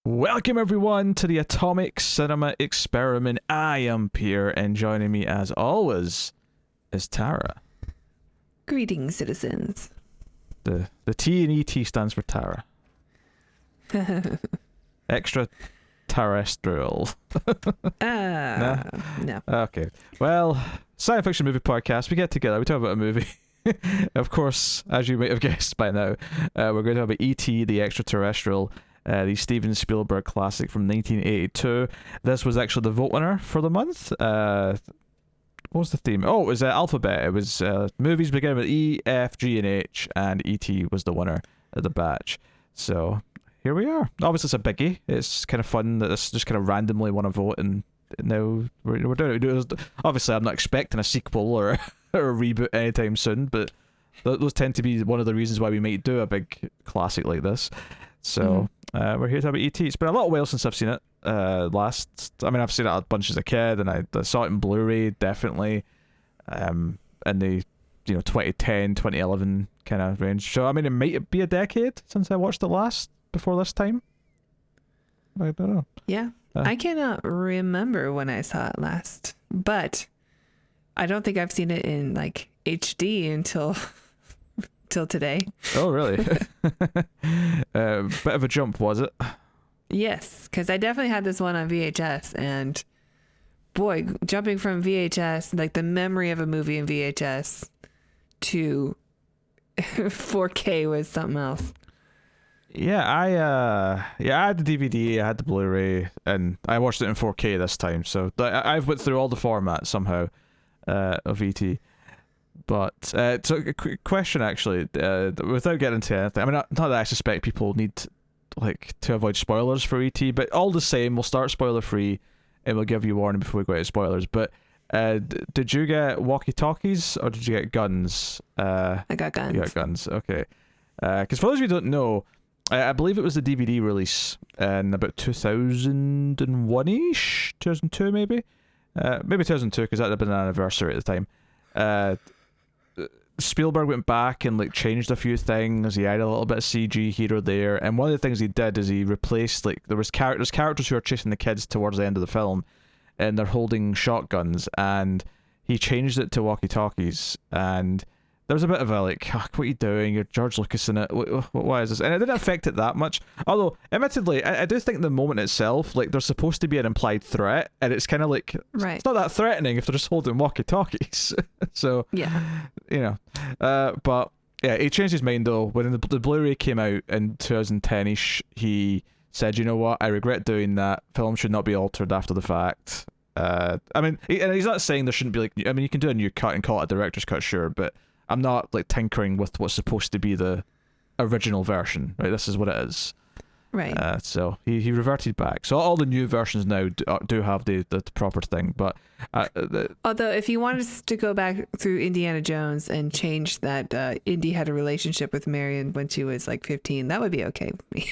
Welcome everyone to the Atomic Cinema Experiment. I am Pierre, and joining me as always is Tara. Greetings, citizens. The T in ET stands for Tara. Extra-Terrestrial. No. Okay. Well, science fiction movie podcast. We get together. We talk about a movie. Of course, as you might have guessed by now, we're going to talk about E.T. the Extra-Terrestrial. The Steven Spielberg classic from 1982. This was actually the vote winner for the month. What was the theme? Oh, it was alphabet. It was movies beginning with E, F, G, and H, and E.T. was the winner of the batch. So here we are. Obviously, it's a biggie. It's kind of fun that this just kind of randomly won a vote, and now we're doing it. Obviously, I'm not expecting a sequel or a reboot anytime soon, but those tend to be one of the reasons why we might do a big classic like this. So we're here to talk about E.T. It's been a little while since I've seen it. I've seen it a bunch as a kid, and I saw it in Blu-ray definitely, in the 2010, 2011 kind of range. So I mean, it might be a decade since I watched it last before this time. I don't know. Yeah, I cannot remember when I saw it last, but I don't think I've seen it in like HD until today. Oh, really? Bit of a jump, was it? Yes, because I definitely had this one on VHS, and boy, jumping from VHS, like the memory of a movie in VHS, to 4K was something else. Yeah, I had the DVD, I had the Blu-ray, and I watched it in 4K this time. So I've went through all the formats somehow of ET. But so a quick question actually, without getting into anything. I mean, not that I suspect people need to avoid spoilers for ET, but all the same, we'll start spoiler free, and we'll give you a warning before we go into spoilers. But did you get walkie-talkies or did you get guns? I got guns. You got guns, okay. Because for those of you who don't know, I believe it was the DVD release in about 2001-ish, 2002 maybe, maybe 2002 because that would have been an anniversary at the time. Spielberg went back and changed a few things. He added a little bit of CG here or there, and one of the things he did is he replaced there's characters who are chasing the kids towards the end of the film, and they're holding shotguns, and he changed it to walkie-talkies, and there was a bit of a what are you doing? You're George Lucas in it. Why is this? And it didn't affect it that much. Although, admittedly, I do think the moment itself, there's supposed to be an implied threat, and it's kind of right. It's not that threatening if they're just holding walkie-talkies. So, yeah. But yeah, he changed his mind though. When the Blu-ray came out in 2010-ish, he said, you know what, I regret doing that. Film should not be altered after the fact. And he's not saying there shouldn't be you can do a new cut and call it a director's cut, sure, but I'm not tinkering with what's supposed to be the original version, right? This is what it is. Right. So he reverted back. So all the new versions now do have the proper thing, but although if you wanted to go back through Indiana Jones and change that Indy had a relationship with Marion when she was 15, that would be okay with me.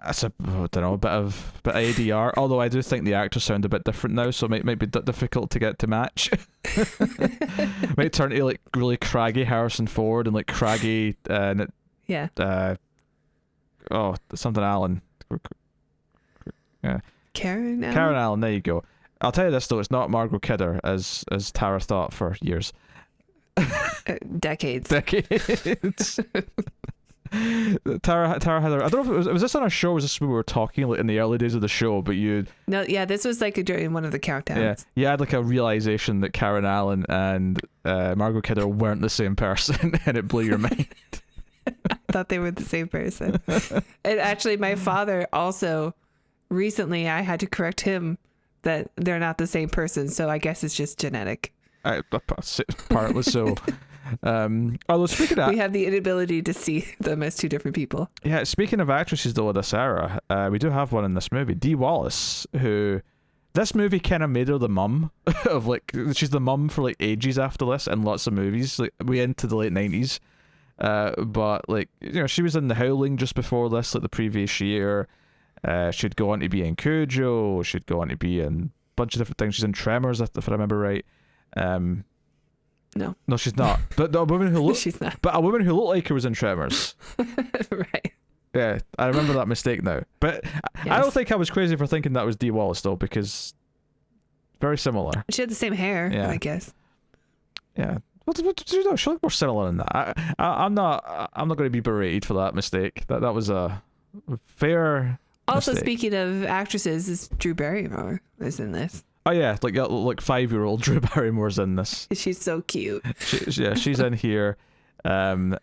That's a bit of ADR. Although I do think the actors sound a bit different now, so it might be difficult to get to match. Might turn to really craggy Harrison Ford and craggy something Allen. Yeah. Karen Allen. There you go. I'll tell you this though, it's not Margot Kidder as Tara thought for years. Decades. Tara had I don't know if it was this on our show or was this when we were talking in the early days of the show, but this was during one of the countdowns. Yeah, you had a realization that Karen Allen and Margot Kidder weren't the same person, and it blew your mind. I thought they were the same person. And actually my father also recently, I had to correct him that they're not the same person, so I guess it's just genetic. Partly so. Although speaking of, we have the inability to see them as two different people. Yeah, speaking of actresses though of this era, we do have one in this movie, Dee Wallace, who this movie kind of made her the mum of she's the mum for ages after this in lots of movies. We into the late 90s, but she was in The Howling just before this, the previous year. She'd go on to be in Cujo. She'd go on to be in a bunch of different things. She's in Tremors, if I remember right. No, she's not. But a woman who she's not. But a woman who looked like her was in Tremors. Right. Yeah, I remember that mistake now. But I don't think I was crazy for thinking that was Dee Wallace, though, because very similar. She had the same hair, I guess. Yeah. What you know? She looked more similar than that. I'm not going to be berated for that mistake. That was a fair Also, mistake. speaking of actresses, is Drew Barrymore is in this. Oh yeah, like 5-year-old Drew Barrymore's in this. She's so cute. She's in here. Like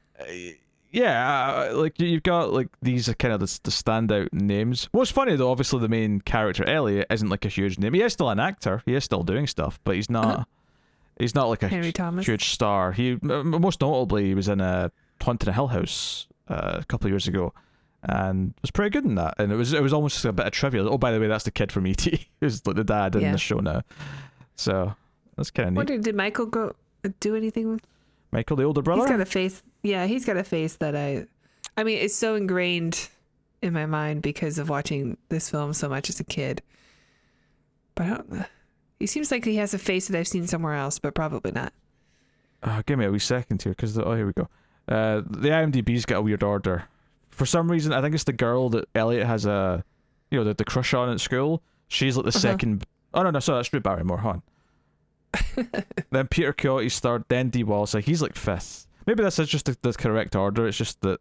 you've got like these are kind of the standout names. What's funny though, obviously the main character Elliot isn't like a huge name. He is still an actor. He is still doing stuff, but he's not. He's not like a huge star. He most notably he was in a Haunted Hill House a couple of years ago, and was pretty good in that. And it was almost like a bit of trivia. Oh, by the way, that's the kid from E.T. who's like the dad in the show now. So that's kind of neat. Wonder, did Michael do anything with Michael, the older brother? He's got a face. Yeah, he's got a face that I mean, it's so ingrained in my mind because of watching this film so much as a kid. But I don't know. He seems like he has a face that I've seen somewhere else, but probably not. Give me a wee second here, because here we go. The IMDb's got a weird order. For some reason, I think it's the girl that Elliot has the crush on at school. She's like the second. Oh no, sorry, that's Drew Barrymore. Hold on. Then Peter Coyote's third. Then Dee Wallace. He's like fifth. Maybe that's just the correct order. It's just that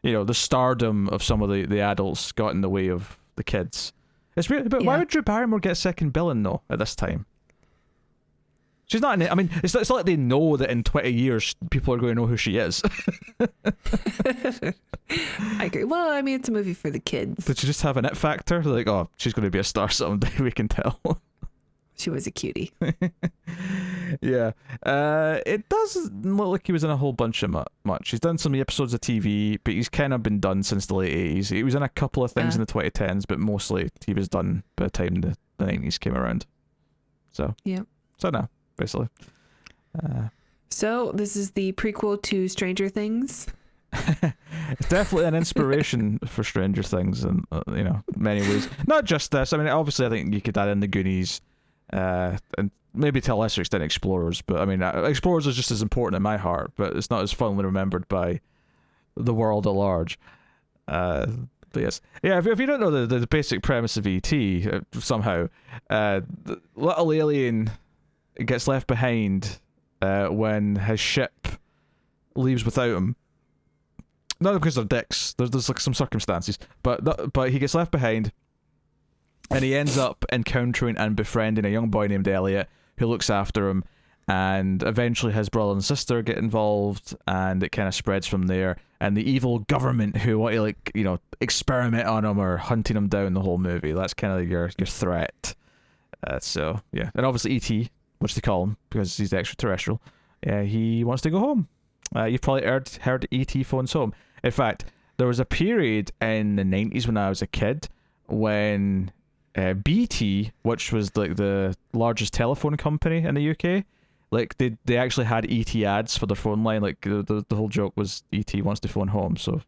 the stardom of some of the adults got in the way of the kids. It's weird, but why would Drew Barrymore get second billing though at this time? She's not in it. I mean, it's not like they know that in 20 years people are going to know who she is. I agree. Well, I mean, it's a movie for the kids. Did she just have an it factor? Like, oh, she's going to be a star someday, we can tell. She was a cutie. Yeah. It doesn't look like he was in a whole bunch of much. He's done some episodes of TV, but he's kind of been done since the late 80s. He was in a couple of things in the 2010s, but mostly he was done by the time the 90s came around. So, So no, basically. So this is the prequel to Stranger Things. It's definitely an inspiration for Stranger Things in many ways. Not just this. I mean, obviously, I think you could add in the Goonies, and maybe to a lesser extent Explorers. But I mean, Explorers is just as important in my heart, but it's not as fondly remembered by the world at large. But yes, yeah. If you don't know the basic premise of E.T., somehow, the little alien gets left behind when his ship leaves without him. Not because they're dicks. There's like some circumstances, but he gets left behind, and he ends up encountering and befriending a young boy named Elliot who looks after him, and eventually his brother and sister get involved, and it kind of spreads from there. And the evil government who want to experiment on him or hunting him down the whole movie. That's kind of your threat. So yeah, and obviously E.T., which they call him because he's the extraterrestrial. He wants to go home. You've probably heard E.T. phones home. In fact, there was a period in the 90s when I was a kid when BT, which was like the largest telephone company in the UK, like they actually had ET ads for their phone line. Like the whole joke was ET wants to phone home, so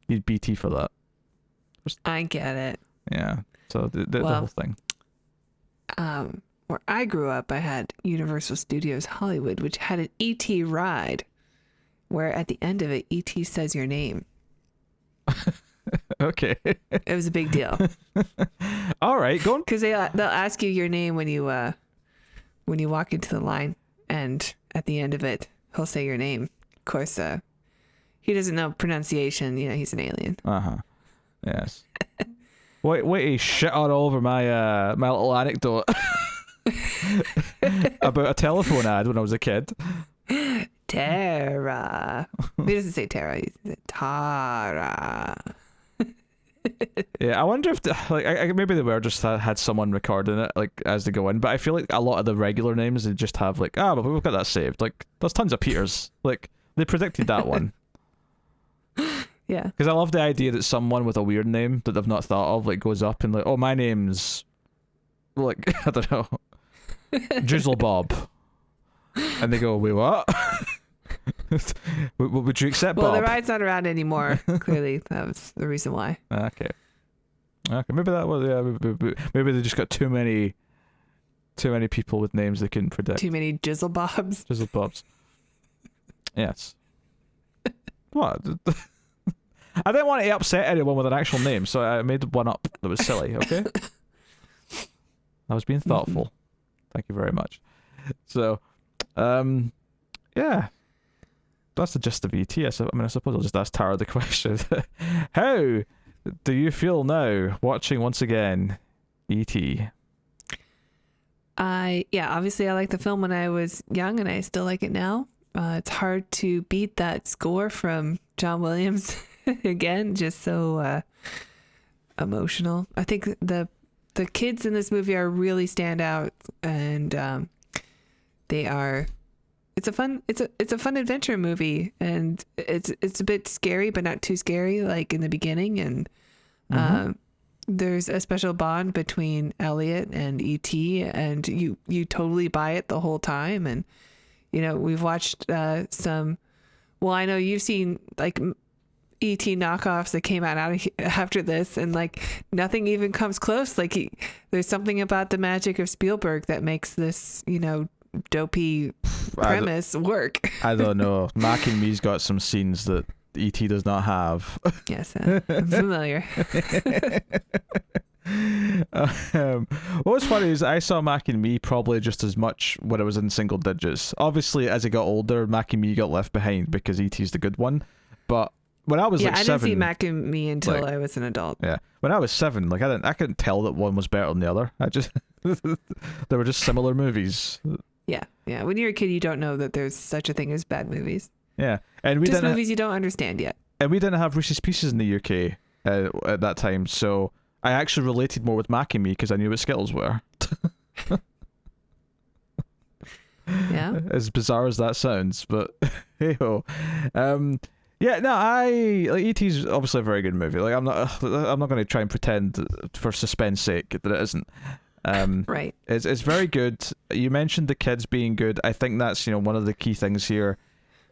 you'd BT for that. I get it. Yeah. So the whole thing. Where I grew up, I had Universal Studios Hollywood, which had an ET ride, where at the end of it, ET says your name. Okay. It was a big deal. All right, go on. Because they'll ask you your name when you walk into the line, and at the end of it, he'll say your name. Of course, he doesn't know pronunciation. He's an alien. Yes. Wait, he shit all over my my little anecdote about a telephone ad when I was a kid. Tara. He doesn't say Tara. He says Tara. Yeah, I wonder if maybe they were just had someone recording it as they go in, but I feel like a lot of the regular names they just have but we've got that saved. Like there's tons of Peters. Like they predicted that one. Yeah. Because I love the idea that someone with a weird name that they've not thought of goes up and oh, my name's I don't know, Drizzle Bob, and they go, wait, what? Would you accept Bob? Well, the ride's not around anymore. Clearly, that was the reason why. Okay, maybe that was maybe they just got too many people with names they couldn't predict. Too many Drizzle Bobs. Drizzle Bobs. Yes. What? I didn't want to upset anyone with an actual name, so I made one up that was silly. Okay, I was being thoughtful. Thank you very much. So, yeah, that's the gist of ET. I suppose I'll just ask Tara the question: how do you feel now watching once again ET? Obviously I liked the film when I was young, and I still like it now. It's hard to beat that score from John Williams again, just so emotional. I think the kids in this movie are really stand out, and it's a fun adventure movie, and it's a bit scary but not too scary like in the beginning, and there's a special bond between Elliot and E.T., and you totally buy it the whole time. And we've watched some, well, I know you've seen like E.T. knockoffs that came out after this, and like nothing even comes close. Like there's something about the magic of Spielberg that makes this dopey premise work. I don't know. Mac and Me's got some scenes that E.T. does not have. Yes, I'm familiar. What's funny is I saw Mac and Me probably just as much when I was in single digits. Obviously, as I got older, Mac and Me got left behind because E.T.'s the good one. But when I was I 7, didn't see Mac and Me until I was an adult. Yeah, when I was 7, like I couldn't tell that one was better than the other. I just they were just similar movies. Yeah. When you're a kid, you don't know that there's such a thing as bad movies. Yeah, and we just movies you don't understand yet. And we didn't have Reese's Pieces in the UK at that time, so I actually related more with Mac and Me because I knew what Skittles were. Yeah. As bizarre as that sounds, but hey ho. Yeah, no, like E.T.'s obviously a very good movie. Like I'm not going to try and pretend for suspense sake that it isn't. Right. It's very good. You mentioned the kids being good. I think that's one of the key things here,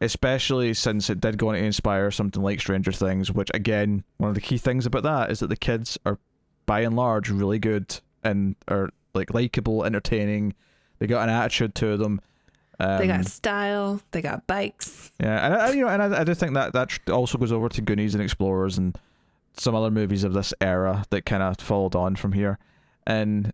especially since it did go on to inspire something like Stranger Things, which again, one of the key things about that is that the kids are by and large really good and are like likable, entertaining. They got an attitude to them. They got style. They got bikes. Yeah, and I do think that also goes over to Goonies and Explorers and some other movies of this era that kind of followed on from here. And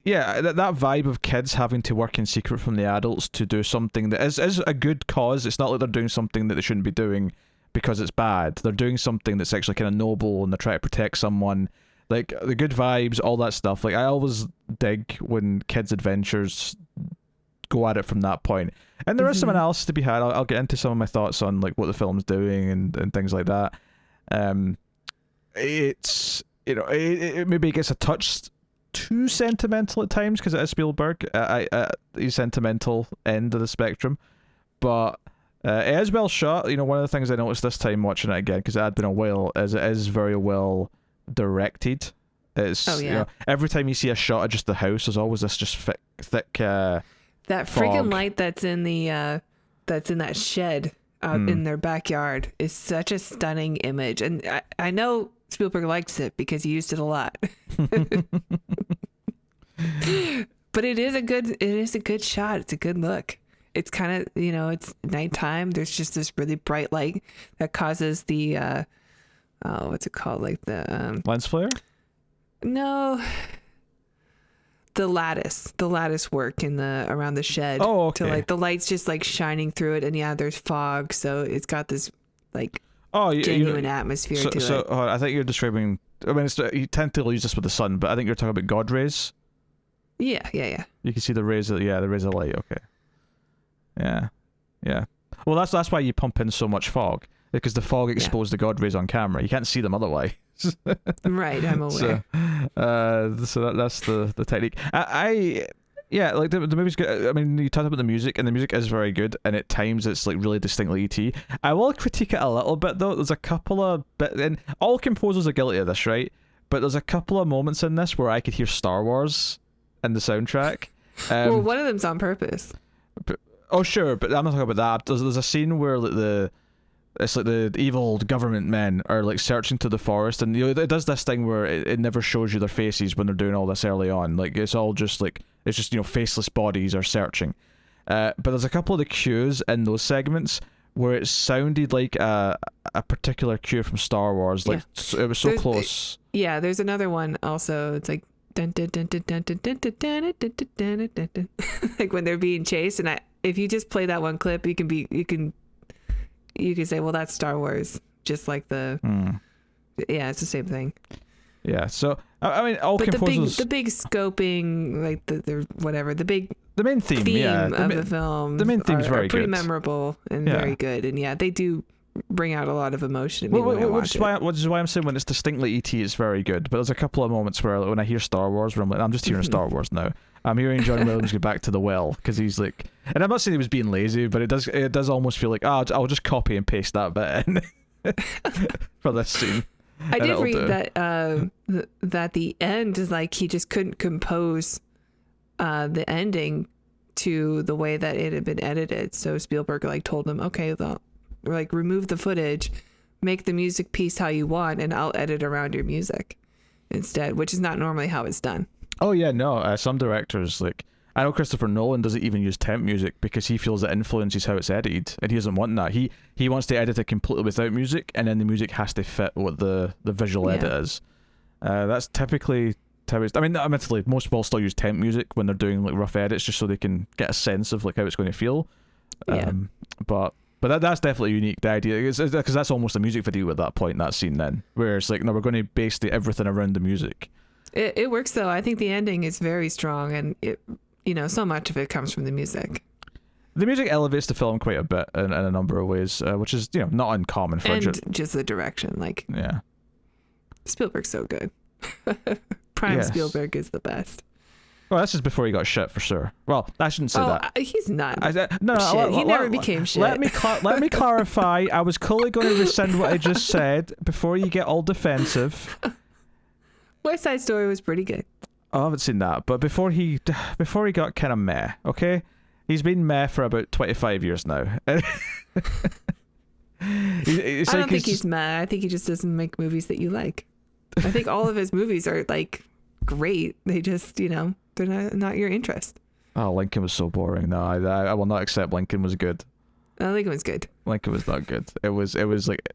yeah, that vibe of kids having to work in secret from the adults to do something that is a good cause. It's not like they're doing something that they shouldn't be doing because it's bad. They're doing something that's actually kind of noble, and they're trying to protect someone. Like the good vibes, all that stuff. Like I always dig when kids' adventures go at it from that point. And there is some analysis to be had. I'll get into some of my thoughts on like what the film's doing and things like that. It's it maybe gets a touch too sentimental at times because it is Spielberg. He's sentimental end of the spectrum, but it is well shot. One of the things I noticed this time watching it again, because it had been a while, is it is very well directed. It's every time you see a shot of just the house, there's always this just thick that fog. freaking light that's in that shed out in their backyard is such a stunning image, and I know Spielberg likes it because he used it a lot. But it is a good shot. It's a good look. It's kind of, it's nighttime. There's just this really bright light that causes the what's it called, like the lens flare? No, the lattice work in around the shed. Oh, okay. To like the light's just like shining through it, and there's fog, so it's got this like genuine atmosphere to it. So I think you're describing. I mean, you tend to use this with the sun, but I think you're talking about God rays. Yeah. You can see the rays of light. Okay. Yeah. Well, that's why you pump in so much fog, because the fog exposed the God rays on camera. You can't see them otherwise. Right, I'm aware. So that's the technique. Like the movie's good. I mean, you talked about the music, and the music is very good, and at times it's like really distinctly E.T. I will critique it a little bit though. There's a couple of and all composers are guilty of this, right? But there's a couple of moments in this where I could hear Star Wars in the soundtrack. Well, one of them's on purpose. Sure, but I'm not talking about that. There's a scene where like it's like the evil government men are like searching through the forest, and it does this thing where it never shows you their faces when they're doing all this early on. Like it's all just like faceless bodies are searching. But there's a couple of the cues in those segments where it sounded like a particular cue from Star Wars. Like it was so close. Yeah, there's another one also. It's like dun, dun, dun, dun, dun, dun, dun, dun, dun, dun, dun, dun, dun, dun. Like when they're being chased, and if you just play that one clip, you can say, well, that's Star Wars, just like the yeah, it's the same thing. Yeah, so I mean, all but composers. The big scoping, like the whatever, the main theme yeah, of the film. The main theme's very pretty good. memorable and very good, and they do bring out a lot of emotion in me when I watch it. Which is why I'm saying when it's distinctly ET, it's very good. But there's a couple of moments where when I hear Star Wars, where I'm like, I'm just hearing Star Wars now. I'm hearing John Williams go back to the well because he's like, and I'm not saying he was being lazy, but it does almost feel like, I'll just copy and paste that bit in for this scene. I did read that the end is like he just couldn't compose the ending to the way that it had been edited. So Spielberg like told him, okay, like remove the footage, make the music piece how you want, and I'll edit around your music instead, which is not normally how it's done. Oh yeah, no. Some directors, like I know Christopher Nolan doesn't even use temp music because he feels it influences how it's edited, and he doesn't want that. He wants to edit it completely without music, and then the music has to fit what the visual edit is. That's typically how it's. I mean, admittedly, most people still use temp music when they're doing like rough edits, just so they can get a sense of like how it's going to feel. But that's definitely unique. The idea is because that's almost a music video at that point, that scene. Then, where it's like, no, we're going to base everything around the music. It works though. I think the ending is very strong, and it. So much of it comes from the music. The music elevates the film quite a bit in a number of ways, which is not uncommon for just the direction. Like, yeah, Spielberg's so good. Prime Spielberg is the best. Well, this is before he got shit for sure. Well, I shouldn't say that. He's not. He never became shit. Let me clarify. I was clearly going to rescind what I just said before you get all defensive. West Side Story was pretty good. I haven't seen that, but before he got kind of meh, okay? He's been meh for about 25 years now. I don't think he's meh. I think he just doesn't make movies that you like. I think all of his movies are like great. They just, they're not your interest. Oh, Lincoln was so boring. No, I will not accept Lincoln was good. Lincoln was good. Lincoln was not good. It was like...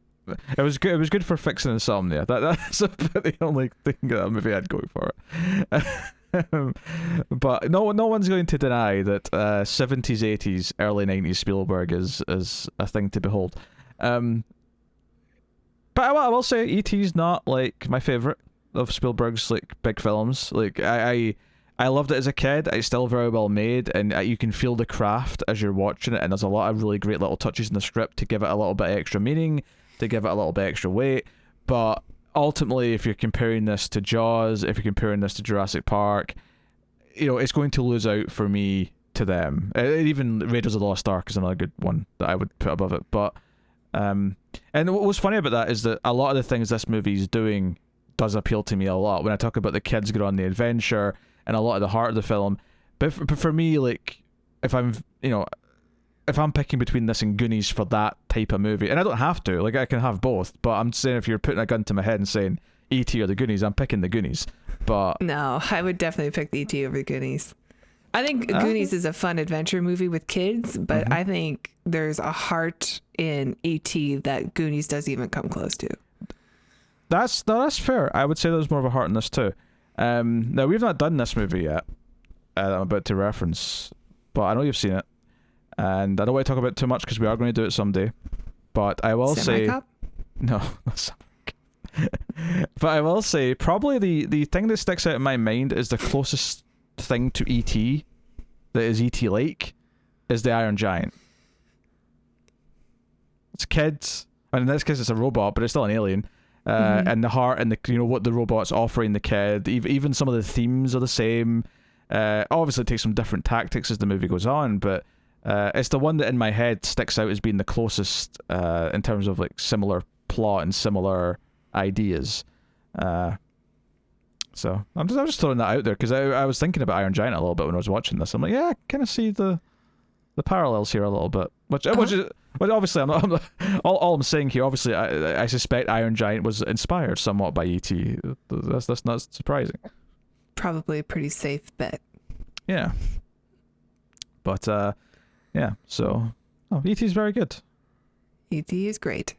It was good. It was good for fixing insomnia. That's about the only thing that movie had going for it. But no one's going to deny that 70s, 80s, early 90s Spielberg is a thing to behold. But I will say E.T.'s not like my favorite of Spielberg's like big films. Like I loved it as a kid. It's still very well made, and you can feel the craft as you're watching it. And there's a lot of really great little touches in the script to give it a little bit of extra meaning, to give it a little bit extra weight. But ultimately, if you're comparing this to Jaws, if you're comparing this to Jurassic Park, it's going to lose out for me to them. Even Raiders of the Lost Ark is another good one that I would put above it. But and what was funny about that is that a lot of the things this movie is doing does appeal to me a lot. When I talk about the kids go on the adventure and a lot of the heart of the film, but for me, like if I'm picking between this and Goonies for that type of movie, and I don't have to, like I can have both, but I'm saying if you're putting a gun to my head and saying E.T. or the Goonies, I'm picking the Goonies. But no, I would definitely pick the E.T. over the Goonies. I think Goonies is a fun adventure movie with kids, but I think there's a heart in E.T. that Goonies doesn't even come close to. That's fair. I would say there's more of a heart in this too. Now we've not done this movie yet. I'm about to reference, but I know you've seen it. And I don't want to talk about it too much because we are going to do it someday. But I will say... No, not but I will say, probably the thing that sticks out in my mind is the closest thing to E.T. that is E.T.-like is the Iron Giant. It's kids. And in this case it's a robot, but it's still an alien. And the heart and the what the robot's offering the kid. Even some of the themes are the same. Obviously it takes some different tactics as the movie goes on, but... it's the one that in my head sticks out as being the closest in terms of like similar plot and similar ideas. So I'm just throwing that out there because I was thinking about Iron Giant a little bit when I was watching this. I'm like, yeah, I kind of see the parallels here a little bit, which obviously I'm not all I'm saying here. Obviously, I suspect Iron Giant was inspired somewhat by E.T. That's not surprising. Probably a pretty safe bet. Yeah. But yeah, so E.T. is very good. E.T. is great.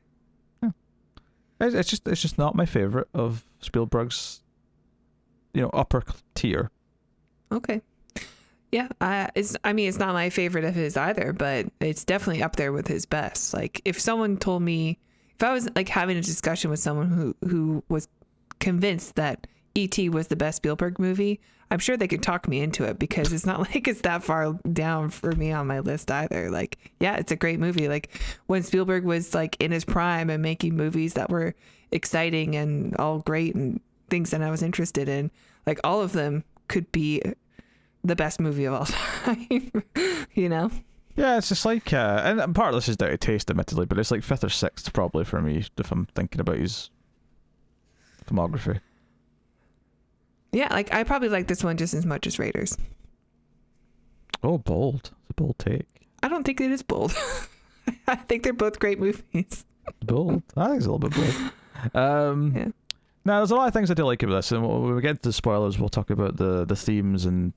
It's just not my favorite of Spielberg's, upper tier. Okay. Yeah, it's not my favorite of his either, but it's definitely up there with his best. Like, if someone told me, if I was like having a discussion with someone who was convinced that E.T. was the best Spielberg movie, I'm sure they could talk me into it, because it's not like it's that far down for me on my list either. Like, yeah, it's a great movie. Like, when Spielberg was like in his prime and making movies that were exciting and all great and things that I was interested in, like, all of them could be the best movie of all time. Yeah, it's just like, and part of this is down to taste, admittedly, but it's like fifth or sixth probably for me if I'm thinking about his filmography. Yeah, like, I probably like this one just as much as Raiders. Oh, bold. It's a bold take. I don't think it is bold. I think they're both great movies. Bold. I think it's a little bit bold. Yeah. Now, there's a lot of things I do like about this, and when we get into the spoilers, we'll talk about the themes and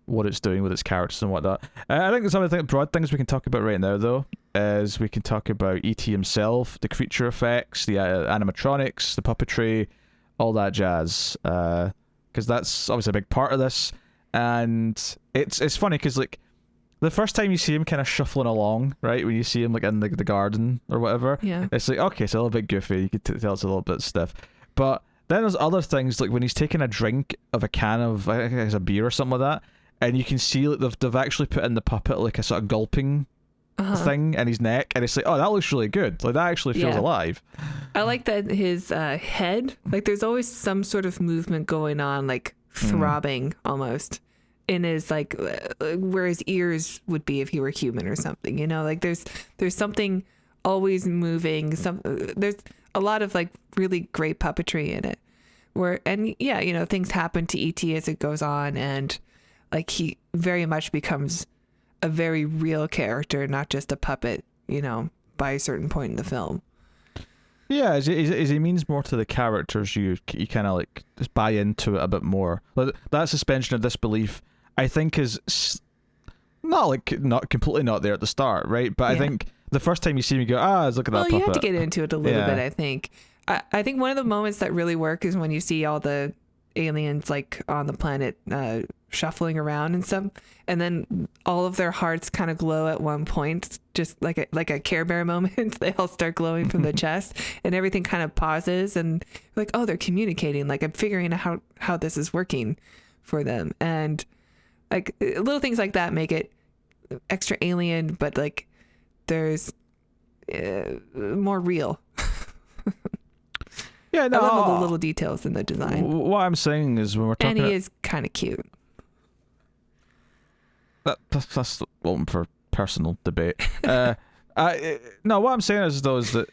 what it's doing with its characters and whatnot. I think some of the broad things we can talk about right now, though, is we can talk about E.T. himself, the creature effects, the animatronics, the puppetry, all that jazz. Because that's obviously a big part of this, and it's funny because, like, the first time you see him kind of shuffling along, right, when you see him like in the garden or whatever, yeah, it's like, okay, it's a little bit goofy, you could tell it's a little bit stiff, but then there's other things, like when he's taking a drink of a can of, I think it's a beer or something like that, and you can see like they've actually put in the puppet like a sort of gulping thing in his neck, and it's like, oh, that looks really good, like that actually feels alive. I like that his head, like, there's always some sort of movement going on, like throbbing almost in his, like, where his ears would be if he were human or something, like there's something always moving. There's a lot of like really great puppetry in it, things happen to E.T. as it goes on, and like he very much becomes a very real character, not just a puppet, by a certain point in the film. Yeah, as he means more to the characters, you kind of like just buy into it a bit more. Like, that suspension of disbelief, I think, is not completely not there at the start, right? But I think the first time you see him, you go, look at that puppet. You have to get into it a little bit, I think. I think one of the moments that really work is when you see all the aliens like on the planet shuffling around and stuff, and then all of their hearts kind of glow at one point, just like a Care Bear moment. They all start glowing from the chest, and everything kind of pauses, and like, oh, they're communicating. Like, I'm figuring out how this is working for them, and like little things like that make it extra alien, but like there's more real. Yeah, no, I love all the little details in the design. What I'm saying is, when we're talking, and he is kind of cute. That's one for personal debate. No, what I'm saying is that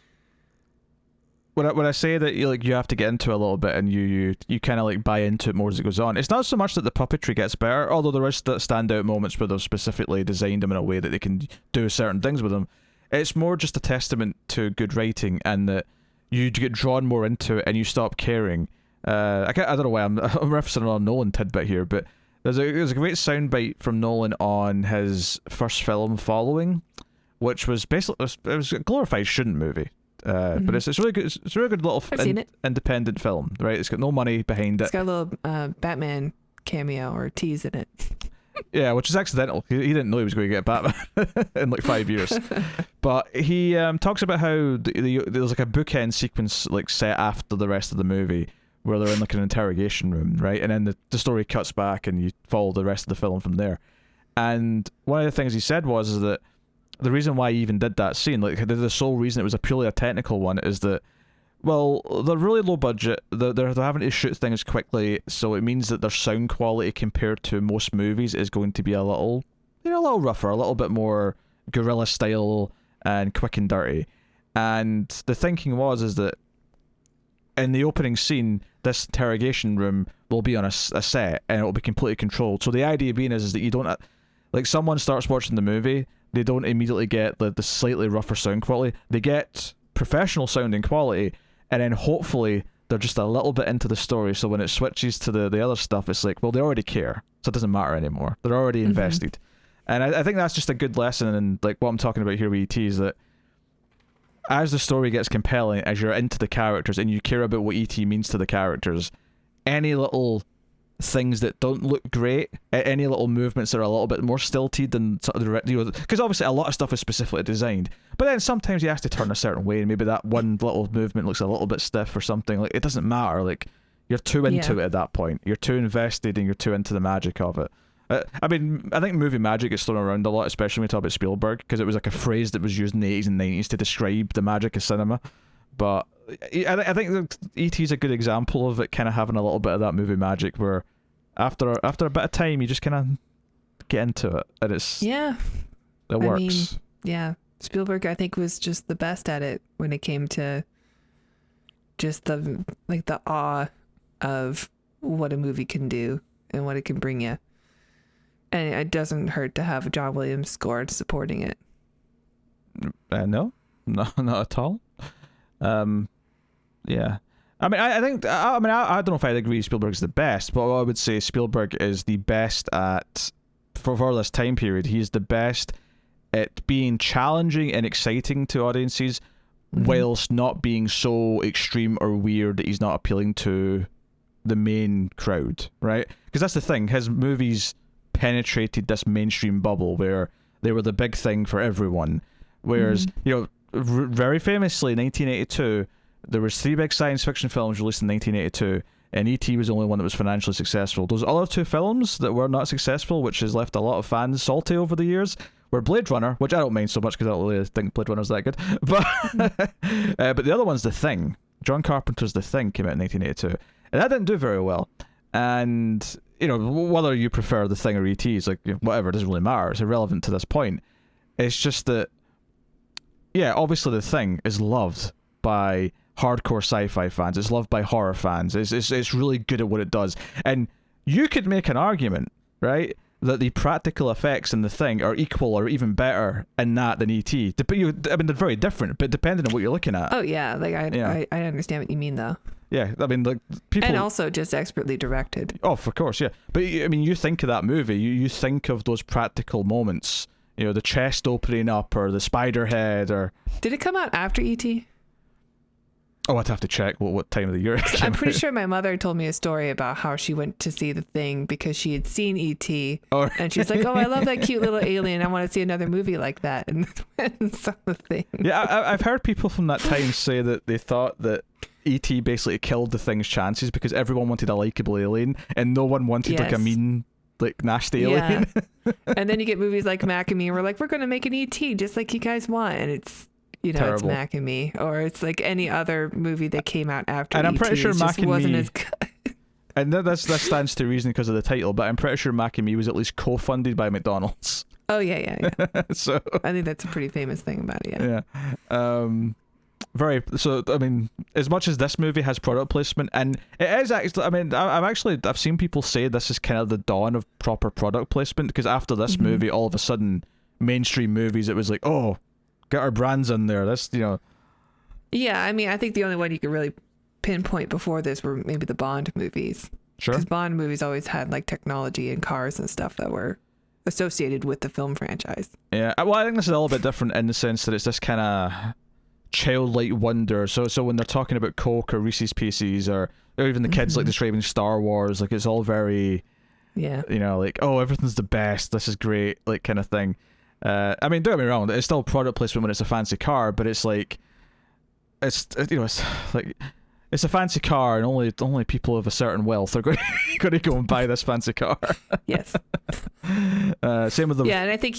when I say that you have to get into it a little bit, and you kind of like buy into it more as it goes on, it's not so much that the puppetry gets better, although there is standout moments where they've specifically designed them in a way that they can do certain things with them. It's more just a testament to good writing, and that you get drawn more into it and you stop caring. I don't know why I'm referencing a Nolan tidbit here, but there's a great soundbite from Nolan on his first film, Following, which was basically it was a glorified shouldn't movie. But it's really good. It's a really good little independent film, right? It's got no money behind it. It's got a little Batman cameo or tease in it. Yeah, which is accidental. He didn't know he was going to get Batman in like 5 years. But he talks about how there's like a bookend sequence like set after the rest of the movie where they're in like an interrogation room, right? And then the story cuts back and you follow the rest of the film from there. And one of the things he said was that the reason why he even did that scene, like the sole reason it was purely a technical one, is that, well, they're really low budget. They're having to shoot things quickly, so it means that their sound quality compared to most movies is going to be a little rougher, a little bit more guerrilla style and quick and dirty. And the thinking is that in the opening scene, this interrogation room will be on a set and it will be completely controlled. So the idea being is that you don't, like, someone starts watching the movie, they don't immediately get the slightly rougher sound quality. They get professional sounding quality, and then hopefully they're just a little bit into the story, so when it switches to the other stuff, it's like, well, they already care, so it doesn't matter anymore. They're already invested. And I think that's just a good lesson, and like what I'm talking about here with E.T. is that as the story gets compelling, as you're into the characters and you care about what ET means to the characters, any little things that don't look great, any little movements that are a little bit more stilted than sort of the, because obviously a lot of stuff is specifically designed, but then sometimes you have to turn a certain way and maybe that one little movement looks a little bit stiff or something. Like, it doesn't matter, like, you're too into it at that point, you're too invested and you're too into the magic of it. I mean, I think movie magic is thrown around a lot, especially when we talk about Spielberg, because it was like a phrase that was used in the 80s and 90s to describe the magic of cinema. But I think E.T. is a good example of it kind of having a little bit of that movie magic where after a bit of time, you just kind of get into it. And it works. I mean, yeah. Spielberg, I think, was just the best at it when it came to just the awe of what a movie can do and what it can bring you. And it doesn't hurt to have a John Williams score supporting it. No, not at all. Yeah. I mean, I think, I don't know if I'd agree Spielberg's the best, but I would say Spielberg is the best at, for this time period, he's the best at being challenging and exciting to audiences, whilst not being so extreme or weird that he's not appealing to the main crowd, right? Because that's the thing, his movies penetrated this mainstream bubble where they were the big thing for everyone. Whereas, very famously, 1982, there was 3 big science fiction films released in 1982, and E.T. was the only one that was financially successful. Those other 2 films that were not successful, which has left a lot of fans salty over the years, were Blade Runner, which I don't mind so much because I don't really think Blade Runner's that good, but but the other one's The Thing. John Carpenter's The Thing came out in 1982, and that didn't do very well. And whether you prefer The Thing or E.T. is like, whatever, it doesn't really matter. It's irrelevant to this point. It's just that, yeah, obviously The Thing is loved by hardcore sci-fi fans. It's loved by horror fans. It's really good at what it does. And you could make an argument, right, that the practical effects in The Thing are equal or even better in that than E.T. I mean, they're very different, but depending on what you're looking at. Oh, yeah. Like, I understand what you mean, though. Yeah, I mean, like, people... And also just expertly directed. Oh, of course, yeah. But, I mean, you think of that movie, you think of those practical moments, the chest opening up, or the spider head, or... Did it come out after E.T.? Oh, I'd have to check what time of the year it came I'm pretty out. sure my mother told me a story about how she went to see The Thing because she had seen E.T. Oh. And she's like, oh, I love that cute little alien. I want to see another movie like that. And saw The Thing. Yeah, I've heard people from that time say that they thought that E.T. basically killed The Thing's chances because everyone wanted a likable alien and no one wanted like a mean, like, nasty alien. Yeah. And then you get movies like Mac and Me and we're like, we're going to make an E.T. just like you guys want. And it's... Terrible. It's Mac and Me, or it's like any other movie that came out after. And I'm pretty sure Mac and wasn't Me as good. And that stands to reason because of the title, but I'm pretty sure Mac and Me was at least co-funded by McDonald's. Oh yeah. So I think that's a pretty famous thing about it. Yeah. So I mean, as much as this movie has product placement, and it is actually, I mean, I've seen people say this is kind of the dawn of proper product placement because after this movie, all of a sudden, mainstream movies, it was like, oh, get our brands in there. That's, Yeah, I mean, I think the only one you could really pinpoint before this were maybe the Bond movies. Sure. Because Bond movies always had like technology and cars and stuff that were associated with the film franchise. Yeah, well, I think this is a little bit different in the sense that it's this kind of childlike wonder. So when they're talking about Coke or Reese's Pieces or even the kids like describing Star Wars, like it's all very, like, oh, everything's the best. This is great, like kind of thing. I mean, don't get me wrong, it's still product placement when it's a fancy car, but it's like, it's like, it's a fancy car and only people of a certain wealth are going to go and buy this fancy car. Yes. Same with the... Yeah, and I think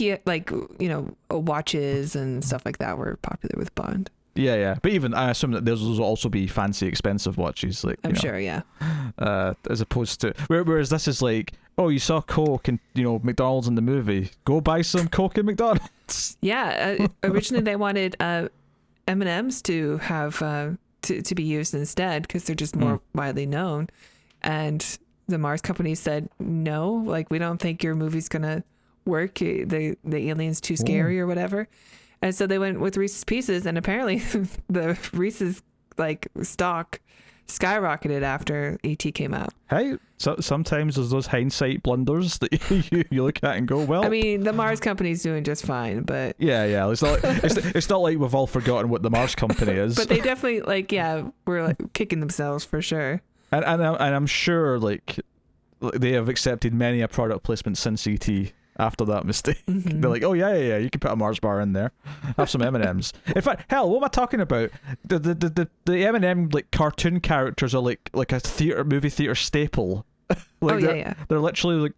watches and stuff like that were popular with Bond. Yeah. But even, I assume that those will also be fancy, expensive watches. Like, I'm sure, yeah. As opposed to... Whereas this is like, oh, you saw Coke and, McDonald's in the movie. Go buy some Coke and McDonald's. Yeah. Originally, they wanted M&M's to have... to be used instead because they're just more widely known. And the Mars company said, no, like, we don't think your movie's going to work. The alien's too scary or whatever. And so they went with Reese's Pieces, and apparently the Reese's like stock skyrocketed after E.T. came out. Hey, so sometimes there's those hindsight blunders that you look at and go, well. I mean, the Mars company's doing just fine, but Yeah. It's not like we've all forgotten what the Mars company is. but they definitely were like kicking themselves for sure. And I'm sure like they have accepted many a product placement since ET after that mistake. Mm-hmm. They're like, oh yeah, you can put a Mars bar in there, have some M&Ms. In fact, hell, what am I talking about? The M&M like cartoon characters are like a movie theater staple. Like they're literally like,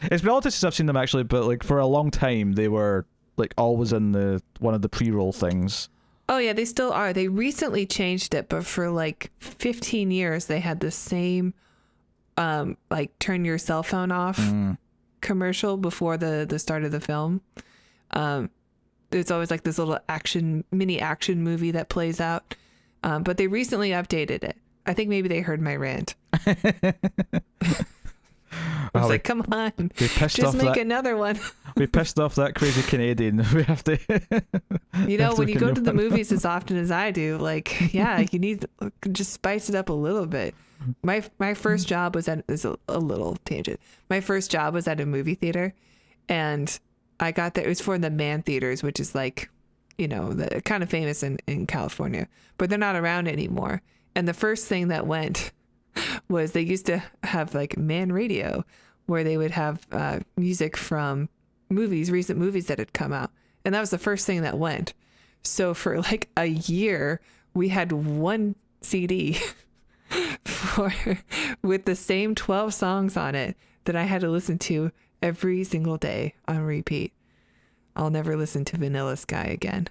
it's been a long time since I've seen them actually, but like for a long time they were like always in one of the pre-roll things. Oh yeah, they still are. They recently changed it, but for like 15 years they had the same like turn your cell phone off commercial before the start of the film. There's always like this little mini action movie that plays out. But they recently updated it. I think maybe they heard my rant. I was like, come on, just make another one. We pissed off that crazy Canadian. We have to. When you go to the movies as often as I do, like, yeah, you need to just spice it up a little bit. My first job was is a little tangent. My first job was at a movie theater, and I got there. It was for the Man Theaters, which is like, the kind of famous in California, but they're not around anymore. And the first thing that went was they used to have like Man Radio, where they would have music from recent movies that had come out. And that was the first thing that went. So for like a year, we had one CD with the same 12 songs on it that I had to listen to every single day on repeat. I'll never listen to Vanilla Sky again.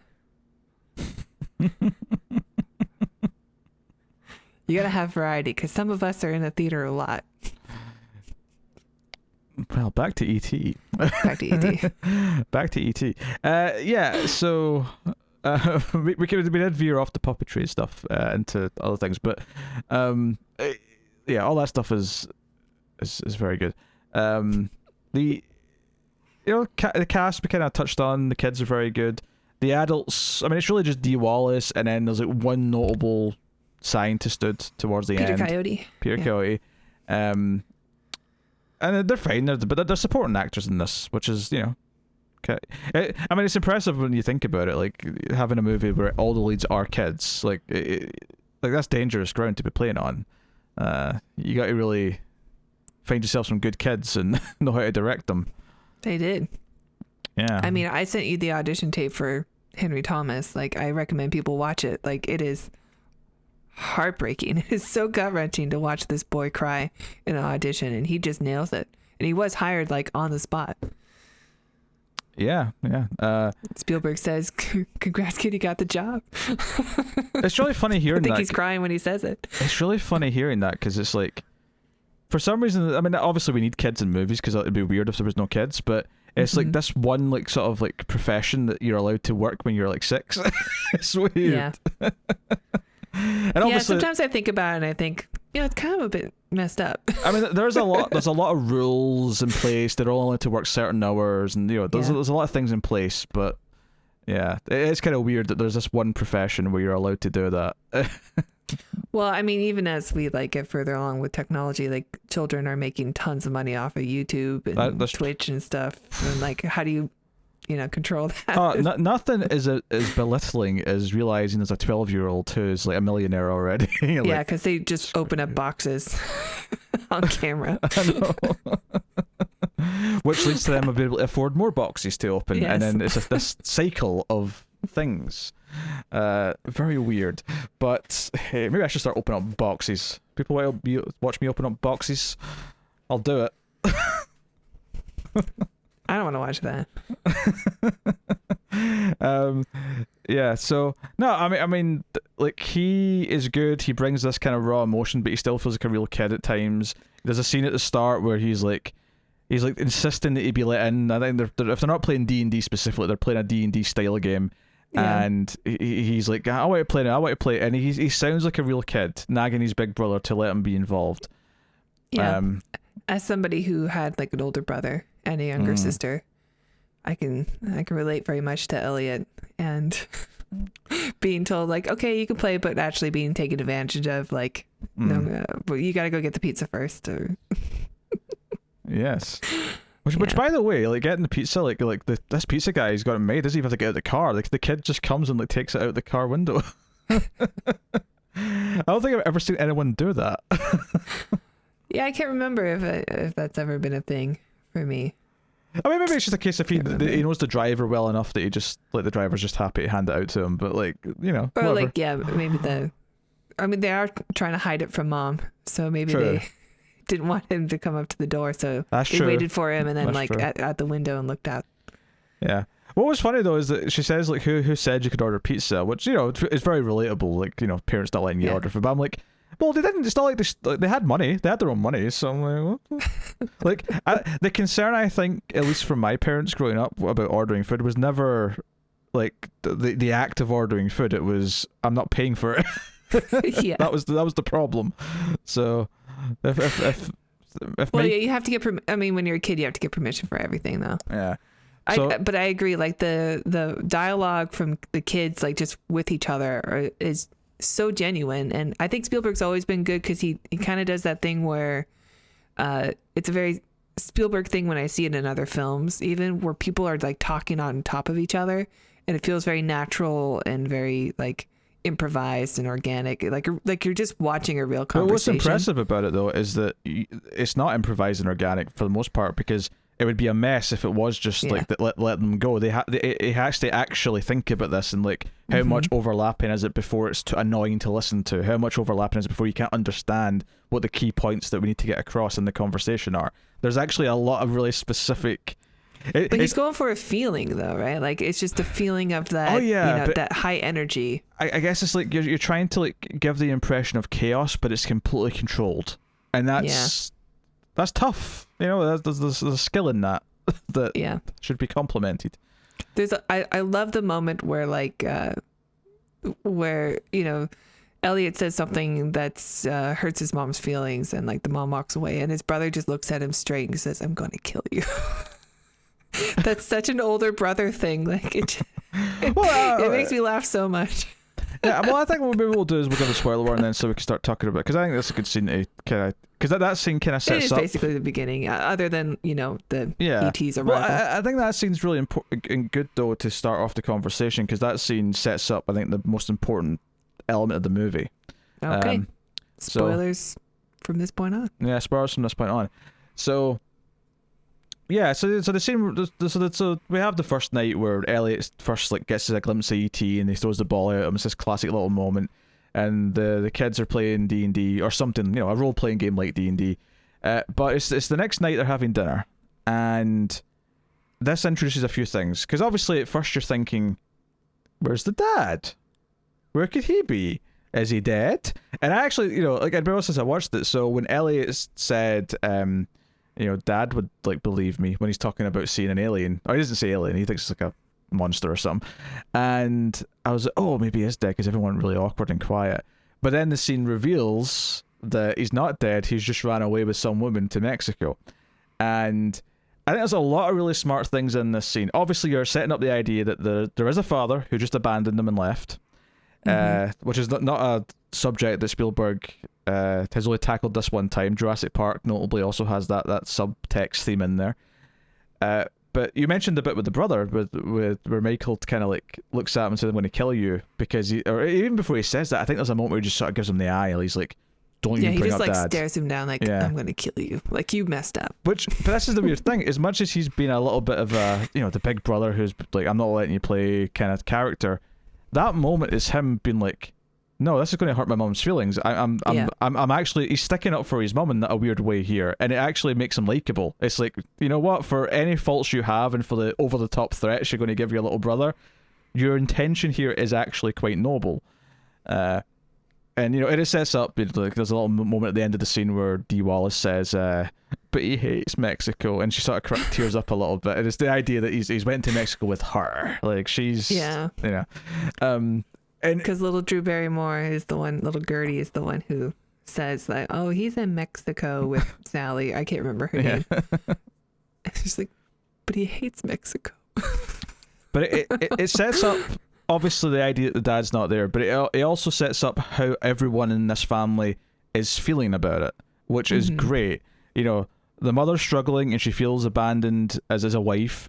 You gotta have variety, because some of us are in the theater a lot. Well, back to E.T. Back to E.T. Back to E.T. Yeah, so we did veer off the puppetry stuff into other things, but yeah, all that stuff is very good. The cast we kind of touched on. The kids are very good. The adults, I mean, it's really just Dee Wallace, and then there's like one notable scientist dude towards the end. Peter Coyote. And they're fine, but they're supporting actors in this, which is, okay. I mean, it's impressive when you think about it, like having a movie where all the leads are kids, like that's dangerous ground to be playing on. You got to really find yourself some good kids and know how to direct them. They did. Yeah. I mean, I sent you the audition tape for Henry Thomas. Like, I recommend people watch it. Like, it is heartbreaking. It is so gut-wrenching to watch this boy cry in an audition, and he just nails it. And he was hired like on the spot. Yeah. Spielberg says, "Congrats, kid, you got the job." It's really funny hearing that. I think he's crying when he says it. It's really funny hearing that, because it's like, for some reason, I mean, obviously we need kids in movies because it'd be weird if there was no kids, but it's like this one like sort of like profession that you're allowed to work when you're like 6. It's weird. Yeah. And sometimes I think about it and I think, it's kind of a bit messed up. I mean, there's a lot of rules in place. They're all allowed to work certain hours, and there's a lot of things in place, but yeah, it's kind of weird that there's this one profession where you're allowed to do that. Well, I mean, even as we like get further along with technology, like children are making tons of money off of YouTube and Twitch and stuff. And like, how do you, control that? Nothing is as belittling as realizing there's a 12-year-old who's like a millionaire already. Like, yeah, because they just open up boxes on camera. I know. Which leads to them being able to afford more boxes to open, yes. And then it's just this cycle of things. Very weird, but hey, maybe I should start opening up boxes. People want to watch me open up boxes. I'll do it. I don't want to watch that. Yeah. So no, I mean, like he is good. He brings this kind of raw emotion, but he still feels like a real kid at times. There's a scene at the start where he's like insisting that he be let in. I think if they're not playing D&D specifically, they're playing a D&D style game. Yeah. And he's like, I want to play it, and he sounds like a real kid, nagging his big brother to let him be involved. Yeah. As somebody who had like an older brother and a younger sister, I can relate very much to Elliot and being told like, okay, you can play, but actually being taken advantage of, like, No, but you got to go get the pizza first. Or... Yes. Which, by the way, like getting the pizza, this pizza guy, he's got it made. Doesn't even have to get out of the car. Like the kid just comes and like takes it out the car window. I don't think I've ever seen anyone do that. Yeah, I can't remember if that's ever been a thing for me. I mean, maybe it's just a case of he knows the driver well enough that he just like the driver's just happy to hand it out to him. But like, you know, or whatever. like maybe they are trying to hide it from mom, so maybe True. they didn't want him to come up to the door, so That's they true. waited for him and then That's like at the window and looked out. Yeah. What was funny though is that she says like who said you could order pizza, which you know is very relatable. Like you know, parents not letting you order food. But I'm like, well, they didn't. It's not like they had money. They had their own money. So I'm like, what? Like the concern I think, at least from my parents growing up about ordering food, was never like the act of ordering food. It was I'm not paying for it. Yeah. That was the problem. So if you have to get I mean, when you're a kid, you have to get permission for everything, though. Yeah. But I agree. Like the dialogue from the kids, like just with each other, is so genuine, and I think Spielberg's always been good because he kind of does that thing where, it's a very Spielberg thing when I see it in other films, even where people are like talking on top of each other, and it feels very natural and very like improvised and organic, like you're just watching a real conversation. But what's impressive about it though is that it's not improvised and organic for the most part, because it would be a mess if it was just like let them go. It has to actually think about this and like how much overlapping is it before it's too annoying to listen to, how much overlapping is it before you can't understand what the key points that we need to get across in the conversation are. There's actually a lot of really specific. But he's going for a feeling though, right? Like it's just a feeling of that. That high energy. I guess it's like you're trying to like give the impression of chaos, but it's completely controlled, and that's tough. You know, there's a skill in that should be complimented. I love the moment where like where you know Elliot says something that's hurts his mom's feelings, and like the mom walks away, and his brother just looks at him straight and says, "I'm going to kill you." That's such an older brother thing. Like it makes me laugh so much. Yeah, well, I think what maybe we'll do is we'll give a spoiler warning then, so we can start talking about it, because I think that's a good scene to kind of, because that scene kind of sets up. It is basically the beginning, other than the ET's arrival. Well, I think that scene's really important and good though to start off the conversation, because that scene sets up, I think, the most important element of the movie. Okay. Spoilers from this point on. Yeah, spoilers from this point on. So. Yeah, so the scene, so we have the first night where Elliot first like gets a glimpse of ET and he throws the ball at him. It's this classic little moment, and the kids are playing D&D or something, a role playing game like D&D. But it's the next night they're having dinner, and this introduces a few things, because obviously at first you're thinking, where's the dad? Where could he be? Is he dead? And I actually, like I'd been honest since I watched it. So when Elliot said, Dad would like believe me when he's talking about seeing an alien. Or he doesn't say alien, he thinks it's like a monster or something. And I was like, oh, maybe he is dead, because everyone really awkward and quiet. But then the scene reveals that he's not dead, he's just ran away with some woman to Mexico. And I think there's a lot of really smart things in this scene. Obviously, you're setting up the idea that there is a father who just abandoned them and left, which is not a subject that Spielberg has only tackled this one time. Jurassic Park notably also has that subtext theme in there. But you mentioned the bit with the brother, with where Michael kind of like looks at him and says, "I'm going to kill you," because or even before he says that, I think there's a moment where he just sort of gives him the eye. He's like, "Don't even bring up Dad." Yeah, he just like stares him down, like, "I'm going to kill you," like you messed up. But this is the weird thing. As much as he's been a little bit of a, the big brother who's like, "I'm not letting you play" kind of character, that moment is him being like, no, this is going to hurt my mum's feelings. I'm actually, he's sticking up for his mum in a weird way here, and it actually makes him likable. It's like, you know what, for any faults you have and for the over the top threats you're going to give your little brother, your intention here is actually quite noble. And it sets up, like, there's a little moment at the end of the scene where Dee Wallace says, but he hates Mexico, and she sort of tears up a little bit, and it's the idea that he's went to Mexico with her, like she's and because little Drew Barrymore is the one, little Gertie is the one who says like, oh, he's in Mexico with Sally. I can't remember her name. She's like, but he hates Mexico. But it sets up, obviously, the idea that the dad's not there, but it also sets up how everyone in this family is feeling about it, which is great. You know, the mother's struggling and she feels abandoned as a wife,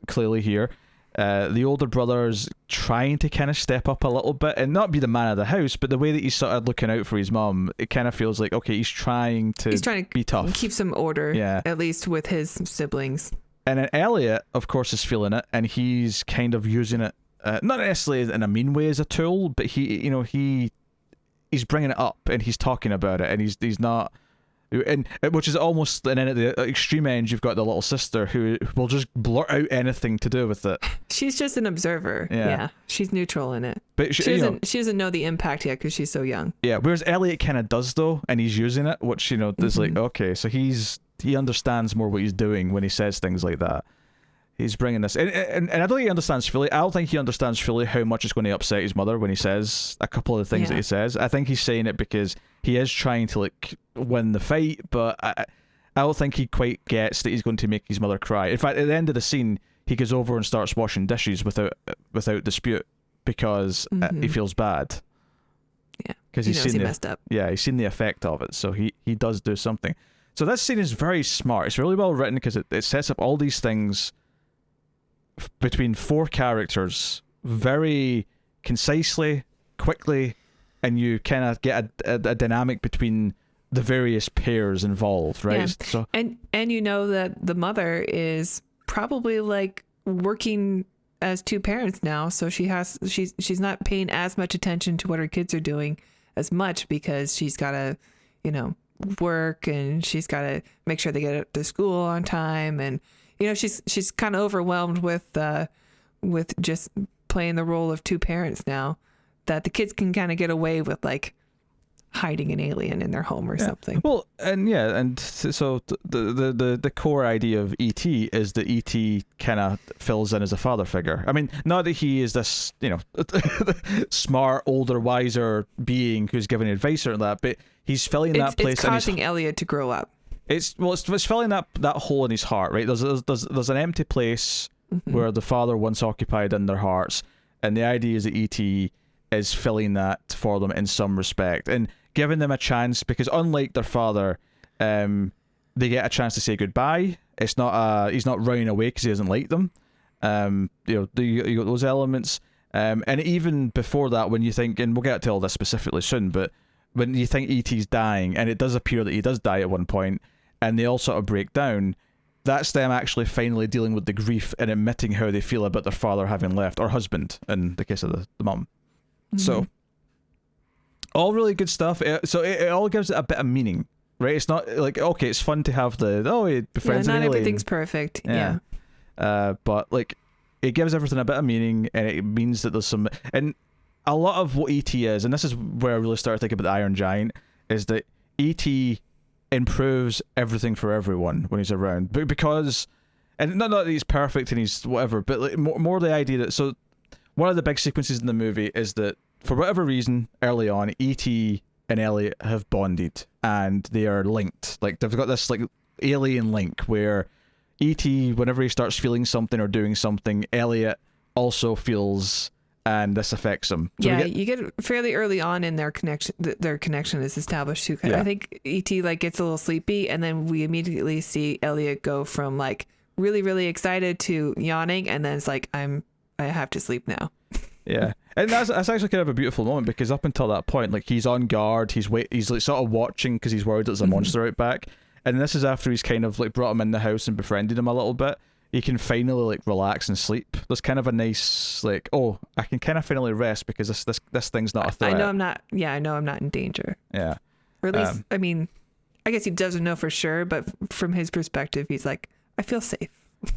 clearly here. The older brother's trying to kind of step up a little bit and not be the man of the house, but the way that he's sort of looking out for his mum, it kind of feels like, okay, he's trying to be tough. Keep some order, at least with his siblings. And then Elliot, of course, is feeling it, and he's kind of using it, not necessarily in a mean way as a tool, but he's bringing it up and he's talking about it, and he's not... And which is almost, and then at the extreme end you've got the little sister who will just blurt out anything to do with it. She's just an observer. Yeah, she's neutral in it, but she doesn't know the impact yet because she's so young. Yeah, whereas Elliot kind of does though, and he's using it, which is like, okay, so he understands more what he's doing when he says things like that. He's bringing this, and I don't think he understands fully. I don't think he understands fully how much it's going to upset his mother when he says a couple of the things that he says. I think he's saying it because he is trying to like win the fight, but I don't think he quite gets that he's going to make his mother cry. In fact, at the end of the scene, he goes over and starts washing dishes without dispute because he feels bad. Yeah, because he messed up. Yeah, he's seen the effect of it, so he does do something. So this scene is very smart. It's really well written because it sets up all these things between four characters very concisely, quickly, and you kind of get a dynamic between the various pairs involved, right? Yeah. So and you know that the mother is probably like working as two parents now, so she's not paying as much attention to what her kids are doing as much because she's got to, work, and she's got to make sure they get to school on time, and she's kind of overwhelmed with just playing the role of two parents now, that the kids can kind of get away with like hiding an alien in their home or something. Well, and so the core idea of E.T. is that E.T. kind of fills in as a father figure. I mean, not that he is this, smart, older, wiser being who's giving advice or that, but he's filling that place. It's causing Elliot to grow up. It's filling that hole in his heart, right? There's an empty place where the father once occupied in their hearts, and the idea is that E.T. is filling that for them in some respect and giving them a chance, because unlike their father, they get a chance to say goodbye. It's not he's not running away because he doesn't like them. You got those elements, and even before that, when you think, and we'll get to all this specifically soon, but when you think E.T.'s dying, and it does appear that he does die at one point, and they all sort of break down, that's them actually finally dealing with the grief and admitting how they feel about their father having left, or husband in the case of the mum. So all really good stuff. So it all gives it a bit of meaning, right? It's not like, okay, it's fun to have he befriends an alien. Not everything's perfect. Yeah. But like, it gives everything a bit of meaning, and it means that there's some, and a lot of what E.T. is, and this is where I really started thinking about the Iron Giant, is that E.T. improves everything for everyone when he's around, because, and not that he's perfect and he's whatever, but like more the idea that, so one of the big sequences in the movie is that for whatever reason early on, E.T. and Elliot have bonded and they are linked. Like they've got this like alien link where E.T., whenever he starts feeling something or doing something, Elliot also feels, and this affects him. So you get fairly early on in their connection. Their connection is established too. I think E.T. like gets a little sleepy, and then we immediately see Elliot go from like really, really excited to yawning, and then it's like, I have to sleep now. Yeah, and that's actually kind of a beautiful moment, because up until that point, like he's on guard, he's like sort of watching because he's worried there's a monster out back, and this is after he's kind of like brought him in the house and befriended him a little bit. He can finally like relax and sleep. There's kind of a nice like, oh, I can kind of finally rest because this thing's not a threat. I know I'm not. Yeah, I know I'm not in danger. Yeah, or at least I mean, I guess he doesn't know for sure, but from his perspective, he's like, I feel safe.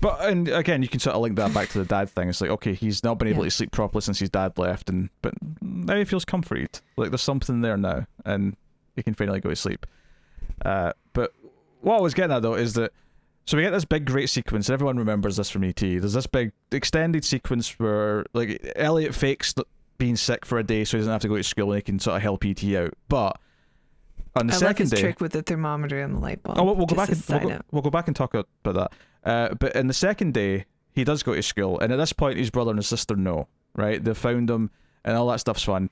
But, and again, you can sort of link that back to the dad thing. It's like, okay, he's not been able to sleep properly since his dad left, but now he feels comforted. Like there's something there now, and he can finally go to sleep. But what I was getting at though is that, so we get this big great sequence, and everyone remembers this from E.T. There's this big extended sequence where like Elliot fakes being sick for a day so he doesn't have to go to school, and he can sort of help E.T. out. But on the second day, trick with the thermometer and the light bulb. Oh, we'll go back and talk about that. But in the second day, he does go to school, and at this point, his brother and his sister know, right? They've found him, and all that stuff's fun.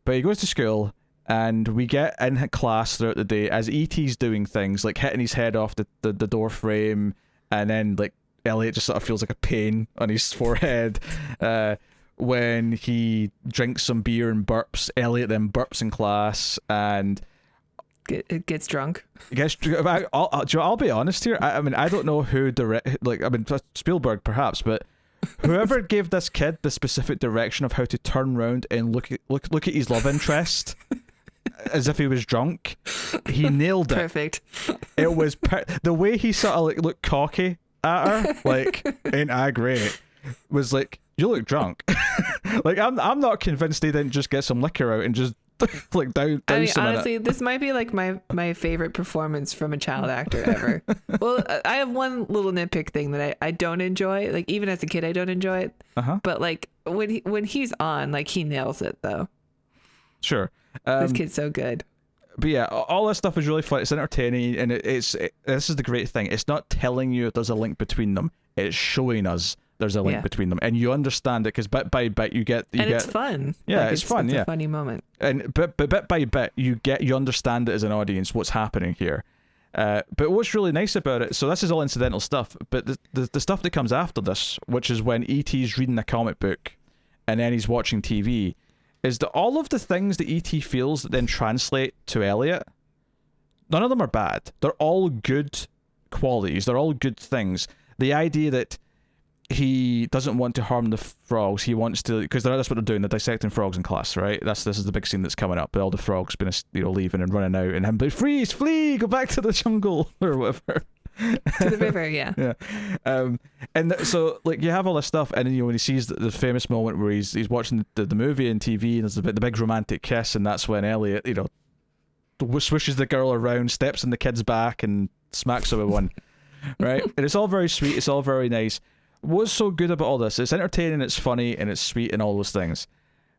But he goes to school, And we get in class throughout the day as E.T.'s doing things like hitting his head off the door frame, and then like Elliot just sort of feels like a pain on his forehead. When he drinks some beer and burps, Elliot then burps in class and it gets drunk. I'll be honest here. I mean, I don't know who Spielberg perhaps, but whoever gave this kid the specific direction of how to turn around and look at his love interest as if he was drunk, he nailed it. Perfect. It was the way he sort of like looked cocky at her, like, ain't I great, was like, you look drunk. Like, I'm not convinced they didn't just get some liquor out and just like down. I mean, honestly, this might be like my favorite performance from a child actor ever. Well, I have one little nitpick thing that I don't enjoy. Like, even as a kid, I don't enjoy it. But like when he's on, like, he nails it though. Sure. This kid's so good. But yeah, all this stuff is really fun. It's entertaining, and this is the great thing. It's not telling you there's a link between them. It's showing us there's a link between them, and you understand it because bit by bit you get. It's fun. Yeah, like, it's fun. It's a funny moment. And but bit by bit you understand it as an audience what's happening here. But what's really nice about it, so this is all incidental stuff, but the stuff that comes after this, which is when E.T.'s reading a comic book, and then he's watching TV. Is that all of the things that E.T. feels that then translate to Elliot, none of them are bad. They're all good qualities. They're all good things. The idea that he doesn't want to harm the frogs, he wants to, because that's what they're doing, they're dissecting frogs in class, right? This is the big scene that's coming up. All the frogs been leaving and running out, and him like, freeze, flee, go back to the jungle or whatever. To the river, yeah. Yeah. So like you have all this stuff, and then when he sees the famous moment where he's watching the movie on TV, and there's the big romantic kiss, and that's when Elliot swishes the girl around, steps in the kid's back, and smacks her with one. Right? And it's all very sweet. It's all very nice. What's so good about all this? It's entertaining, it's funny, and it's sweet, and all those things.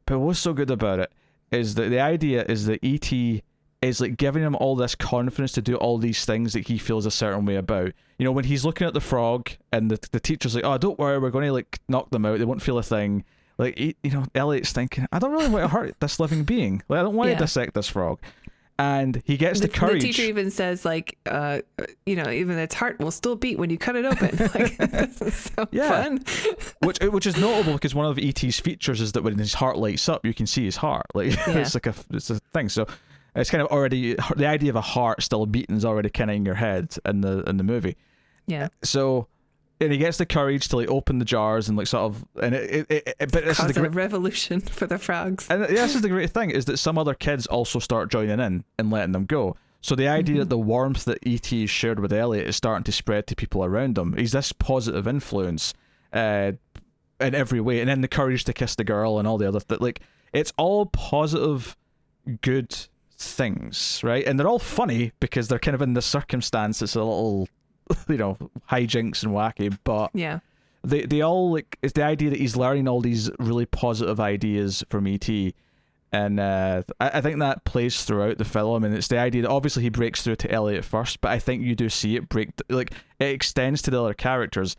But what's so good about it is that the idea is that E.T. is like giving him all this confidence to do all these things that he feels a certain way about. You know, when he's looking at the frog and the teacher's like, oh, don't worry, we're going to like knock them out, they won't feel a thing. Like, Elliot's thinking, I don't really want to hurt this living being. Like, I don't want to dissect this frog. And he gets the courage. The teacher even says, like, even its heart will still beat when you cut it open. Like, this is so fun. Which is notable because one of E.T.'s features is that when his heart lights up, you can see his heart. Like, it's a thing. So it's kind of already, the idea of a heart still beating is already kind of in your head in the movie. Yeah. So, and he gets the courage to like open the jars and like sort of, and but this is a revolution for the frogs. And this is the great thing, is that some other kids also start joining in and letting them go. So the idea that the warmth that E.T. shared with Elliot is starting to spread to people around him. He's this positive influence in every way, and then the courage to kiss the girl and all the other like it's all positive, good things, right? And they're all funny because they're kind of in this circumstance. It's a little, hijinks and wacky, but they all like, it's the idea that he's learning all these really positive ideas from E.T. And I think that plays throughout the film, and it's the idea that obviously he breaks through to Elliot first, but I think you do see it break, like it extends to the other characters.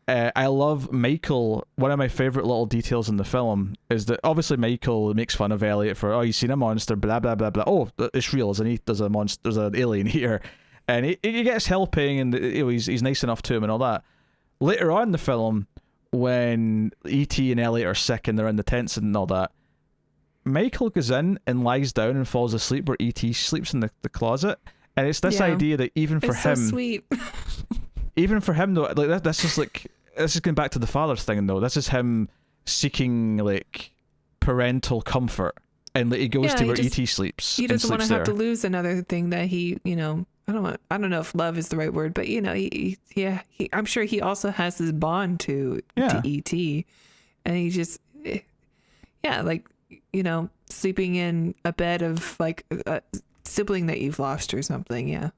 I love Michael. One of my favorite little details in the film is that obviously Michael makes fun of Elliot for, oh, you've seen a monster, blah blah blah blah. Oh, it's real, there's a monster, there's an alien here, and he gets helping, and he's nice enough to him and all that. Later on in the film, when E.T. and Elliot are sick and they're in the tents and all that, Michael goes in and lies down and falls asleep where E.T. sleeps in the closet, and it's this idea that even for him, so sweet. Even for him though, like this is going back to the father thing though. This is him seeking like parental comfort, and like, he goes to where E.T. sleeps. He doesn't want to have there. to lose another thing that he, I don't know if love is the right word, but I'm sure he also has this bond to E.T. and he just, sleeping in a bed of like a sibling that you've lost or something. Yeah,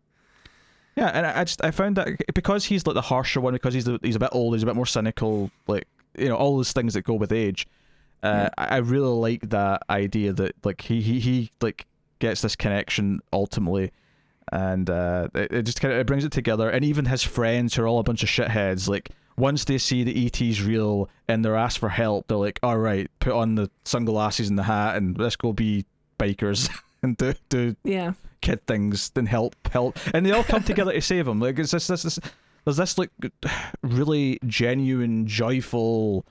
and I found that because he's like the harsher one, because he's a bit old, he's a bit more cynical, like all those things that go with age. I really like that idea that like he like gets this connection ultimately, and it just kind of brings it together. And even his friends, who are all a bunch of shitheads, like once they see that E.T.'s real and they're asked for help, they're like, all right, put on the sunglasses and the hat and let's go be bikers. and do Yeah. kid things, then help, and they all come together to save him. Like it's this there's this like really genuine, joyful,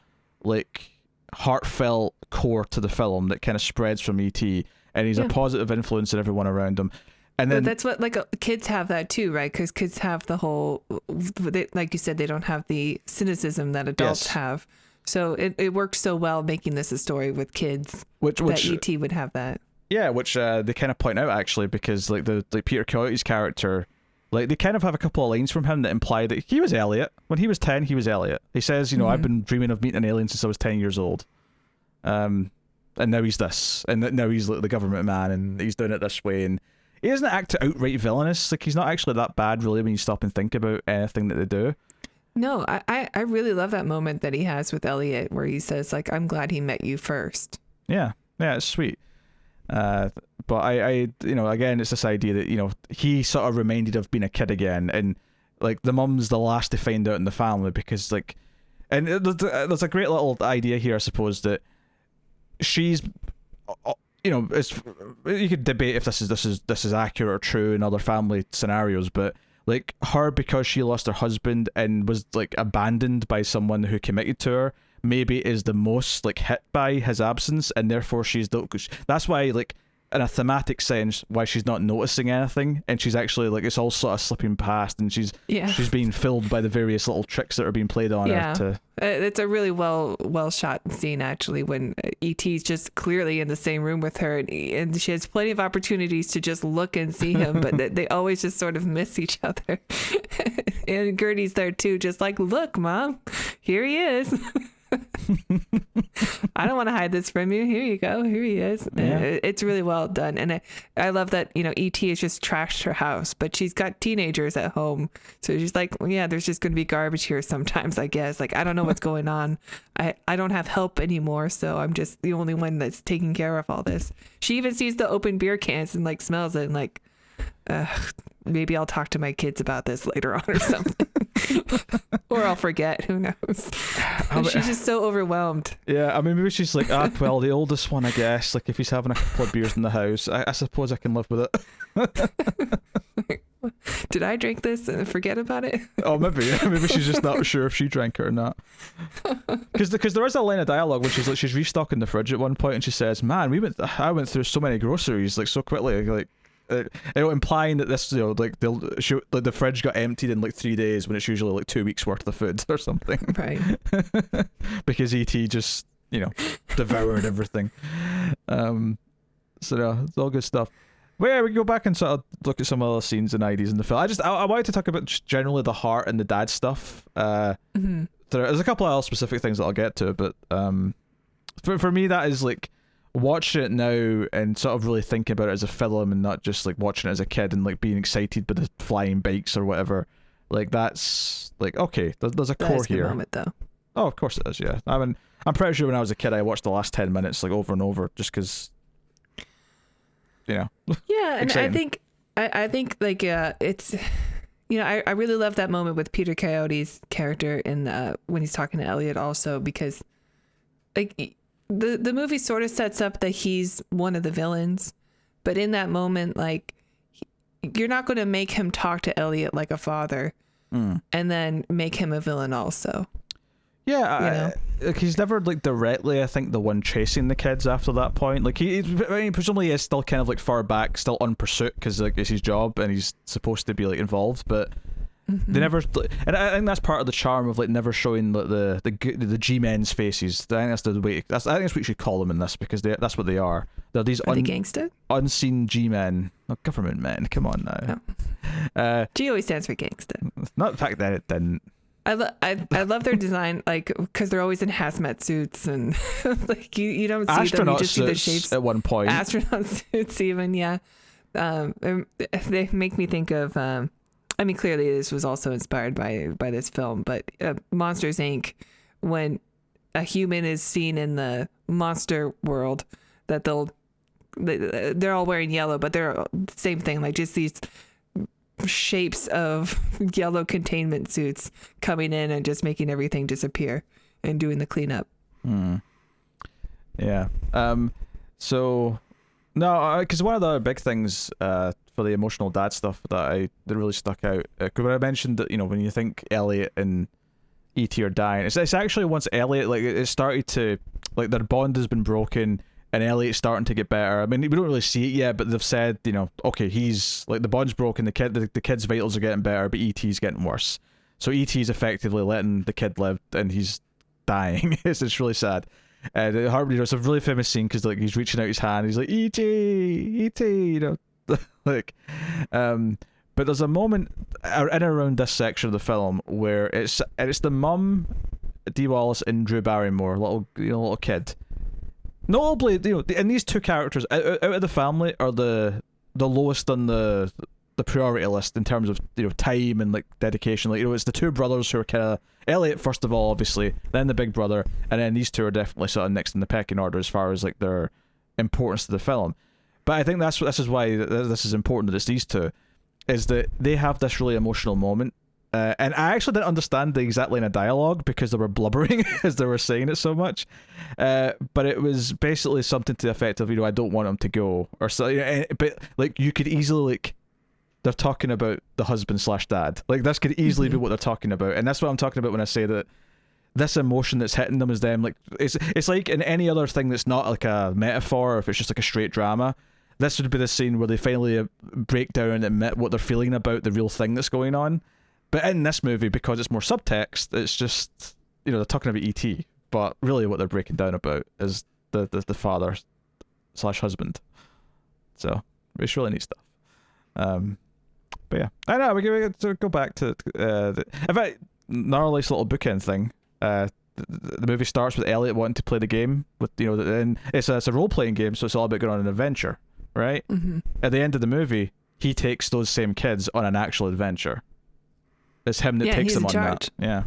like heartfelt core to the film that kind of spreads from E.T. and he's a positive influence on everyone around him. And then that's what kids have that too, right? Because kids have the whole, like you said, they don't have the cynicism that adults have. So it works so well making this a story with kids that E.T. would have that. Yeah, which they kind of point out actually, because like Peter Coyote's character, like they kind of have a couple of lines from him that imply that he was Elliot. When he was 10, he was Elliot. He says, I've been dreaming of meeting an alien since I was 10 years old. And now he's this. And now he's like the government man and he's doing it this way. And he doesn't act outright villainous. Like he's not actually that bad really when you stop and think about anything that they do. No, I really love that moment that he has with Elliot where he says, like, I'm glad he met you first. Yeah, it's sweet. But I again, it's this idea that, he sort of reminded of being a kid again. And, like, the mum's the last to find out in the family because, like... And there's a great little idea here, I suppose, that she's... it's, you could debate if this is accurate or true in other family scenarios, but... Like, her, because she lost her husband and was, like, abandoned by someone who committed to her, maybe is the most, like, hit by his absence, and therefore that's why, like, in a thematic sense, why she's not noticing anything, and she's actually, like, it's all sort of slipping past, and she's being filled by the various little tricks that are being played on her. It's a really well shot scene, actually, when E.T.'s just clearly in the same room with her, and she has plenty of opportunities to just look and see him, but they always just sort of miss each other. And Gertie's there too, just like, look, Mom, here he is. I don't want to hide this from you. Here you go. Here he is. Yeah. It's really well done. And I love that, E.T. has just trashed her house, but she's got teenagers at home. So she's like, well, yeah, there's just going to be garbage here sometimes, I guess. Like, I don't know what's going on. I don't have help anymore. So I'm just the only one that's taking care of all this. She even sees the open beer cans and like smells it and like, maybe I'll talk to my kids about this later on or something. Or I'll forget. Who knows? She's just so overwhelmed. Yeah, I mean, maybe she's like, well, the oldest one, I guess. Like, if he's having a couple of beers in the house, I suppose I can live with it. Did I drink this and forget about it? Oh, maybe. Yeah. Maybe she's just not sure if she drank it or not. Because there is a line of dialogue where she's restocking the fridge at one point, and she says, "Man, I went through so many groceries like so quickly, like." Implying that this, like the fridge got emptied in like 3 days when it's usually like 2 weeks worth of food or something. Right. Because E.T. just, devoured everything. So no, it's all good stuff. Well, yeah, we can go back and sort of look at some other scenes and ideas in the film. I wanted to talk about just generally the heart and the dad stuff. There's a couple of other specific things that I'll get to, but for me that is like watching it now and sort of really thinking about it as a film and not just like watching it as a kid and like being excited by the flying bikes or whatever. Like that's like, okay, there's a core here. Moment, though. Oh, of course it is. Yeah, I mean, I'm pretty sure when I was a kid I watched the last 10 minutes like over and over just because, Yeah, and I think like it's, I really love that moment with Peter Coyote's character in when he's talking to Elliot also, because like the movie sort of sets up that he's one of the villains, but in that moment, like, you're not going to make him talk to Elliot like a father and then make him a villain also. Yeah, like he's never like directly, I think, the one chasing the kids after that point. Like presumably he is still kind of like far back, still on pursuit because like it's his job and he's supposed to be like involved, but they never, and I think that's part of the charm of like never showing like the G-men's faces. I think that's the way. I think that's what you should call them in this, because that's what they are. They're these they gangster? Unseen G-men, not government men. Come on now. Oh. G always stands for gangster. Not the fact that it didn't. I love their design, like, because they're always in hazmat suits and like you don't see astronaut them, you just see the shapes at one point. Astronaut suits even, yeah. They make me think of. I mean, clearly this was also inspired by this film, but Monsters Inc. When a human is seen in the monster world, that they're all wearing yellow, but they're same thing, like just these shapes of yellow containment suits coming in and just making everything disappear and doing the cleanup. Yeah. So No, because one of the other big things for the emotional dad stuff that really stuck out, 'cause when I mentioned that, when you think Elliot and E.T. are dying, it's actually once Elliot, like, it started to, like, their bond has been broken, and Elliot's starting to get better. I mean, we don't really see it yet, but they've said, okay, he's, like, the bond's broken, the kid's vitals are getting better, but E.T.'s getting worse. So E.T.'s effectively letting the kid live, and he's dying. It's really sad. And it's a really famous scene because, like, he's reaching out his hand, he's like, E.T., like, but there's a moment in and around this section of the film where it's the mum, Dee Wallace, and Drew Barrymore, little kid. Notably, and these two characters out of the family are the lowest on the priority list in terms of time and, like, dedication. Like, it's the two brothers who are kind of Elliot first of all, obviously, then the big brother, and then these two are definitely sort of next in the pecking order as far as, like, their importance to the film. But I think this is why this is important that it's these two, is that they have this really emotional moment. And I actually didn't understand the exact line of dialogue because they were blubbering as they were saying it so much. But it was basically something to the effect of, I don't want him to go, or so. But, like, you could easily, like, they're talking about the husband/dad. Like, this could easily be what they're talking about, and that's what I'm talking about when I say that this emotion that's hitting them is them. Like, it's like in any other thing that's not like a metaphor, or if it's just like a straight drama. This would be the scene where they finally break down and admit what they're feeling about the real thing that's going on. But in this movie, because it's more subtext, it's just, they're talking about E.T., but really what they're breaking down about is the father/husband. So it's really neat stuff. But yeah, I know we get to go back to in fact, another nice little bookend thing. The movie starts with Elliot wanting to play the game with, and it's a role playing game, so it's all about going on an adventure, right? Mm-hmm. At the end of the movie, he takes those same kids on an actual adventure. It's him that takes them on that. Yeah.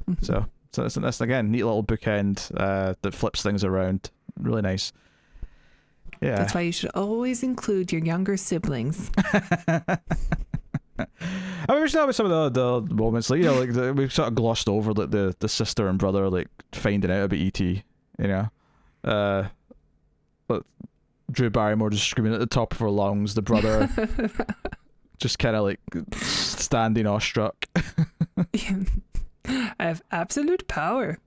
Mm-hmm. So that's again neat little bookend that flips things around. Really nice. Yeah. That's why you should always include your younger siblings. I mean, we should have some of the moments, like, we've sort of glossed over, like, the sister and brother, like, finding out about E.T., but Drew Barrymore just screaming at the top of her lungs, the brother just kind of, like, standing awestruck. I have absolute power.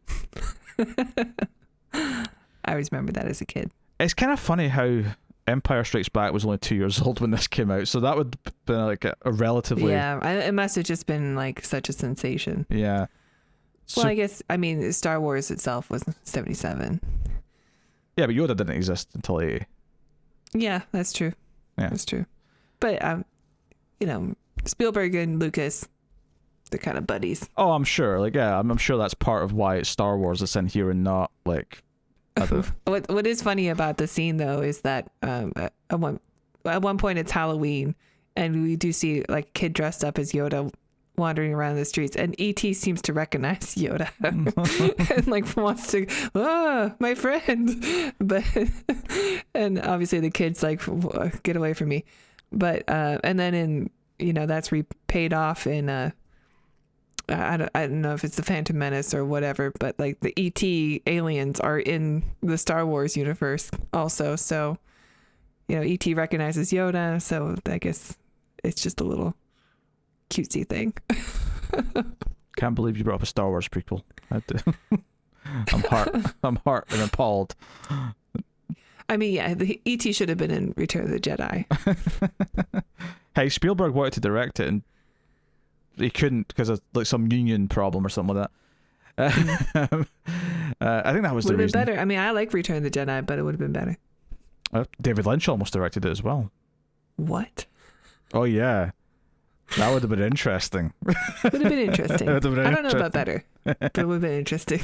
I always remember that as a kid. It's kind of funny how Empire Strikes Back was only 2 years old when this came out, so that would have been, like, a relatively... Yeah, it must have just been, like, such a sensation. Yeah. Well, I guess, Star Wars itself was 77. Yeah, but Yoda didn't exist until 80. Yeah, that's true. Yeah. That's true. But, Spielberg and Lucas, they're kind of buddies. Oh, I'm sure. Like, yeah, I'm sure that's part of why it's Star Wars that's in here and not, like... What is funny about the scene, though, is that at one point it's Halloween, and we do see, like, a kid dressed up as Yoda wandering around the streets, and E.T. seems to recognize Yoda and, like, wants to, my friend, but and obviously the kid's like, get away from me, but and then that's paid off in I don't know if it's the Phantom Menace or whatever, but, like, the E.T. aliens are in the Star Wars universe also. So, E.T. recognizes Yoda. So I guess it's just a little cutesy thing. Can't believe you brought up a Star Wars prequel. I'm hurt and appalled. I mean, yeah, the E.T. should have been in Return of the Jedi. Hey, Spielberg wanted to direct it and he couldn't because of, like, some union problem or something like that. I think that was the reason. Would have been better. I mean, I like Return of the Jedi, but it would have been better. David Lynch almost directed it as well. What? Oh, yeah. That would have been interesting. Would have been interesting. I don't know about better, but it would have been interesting.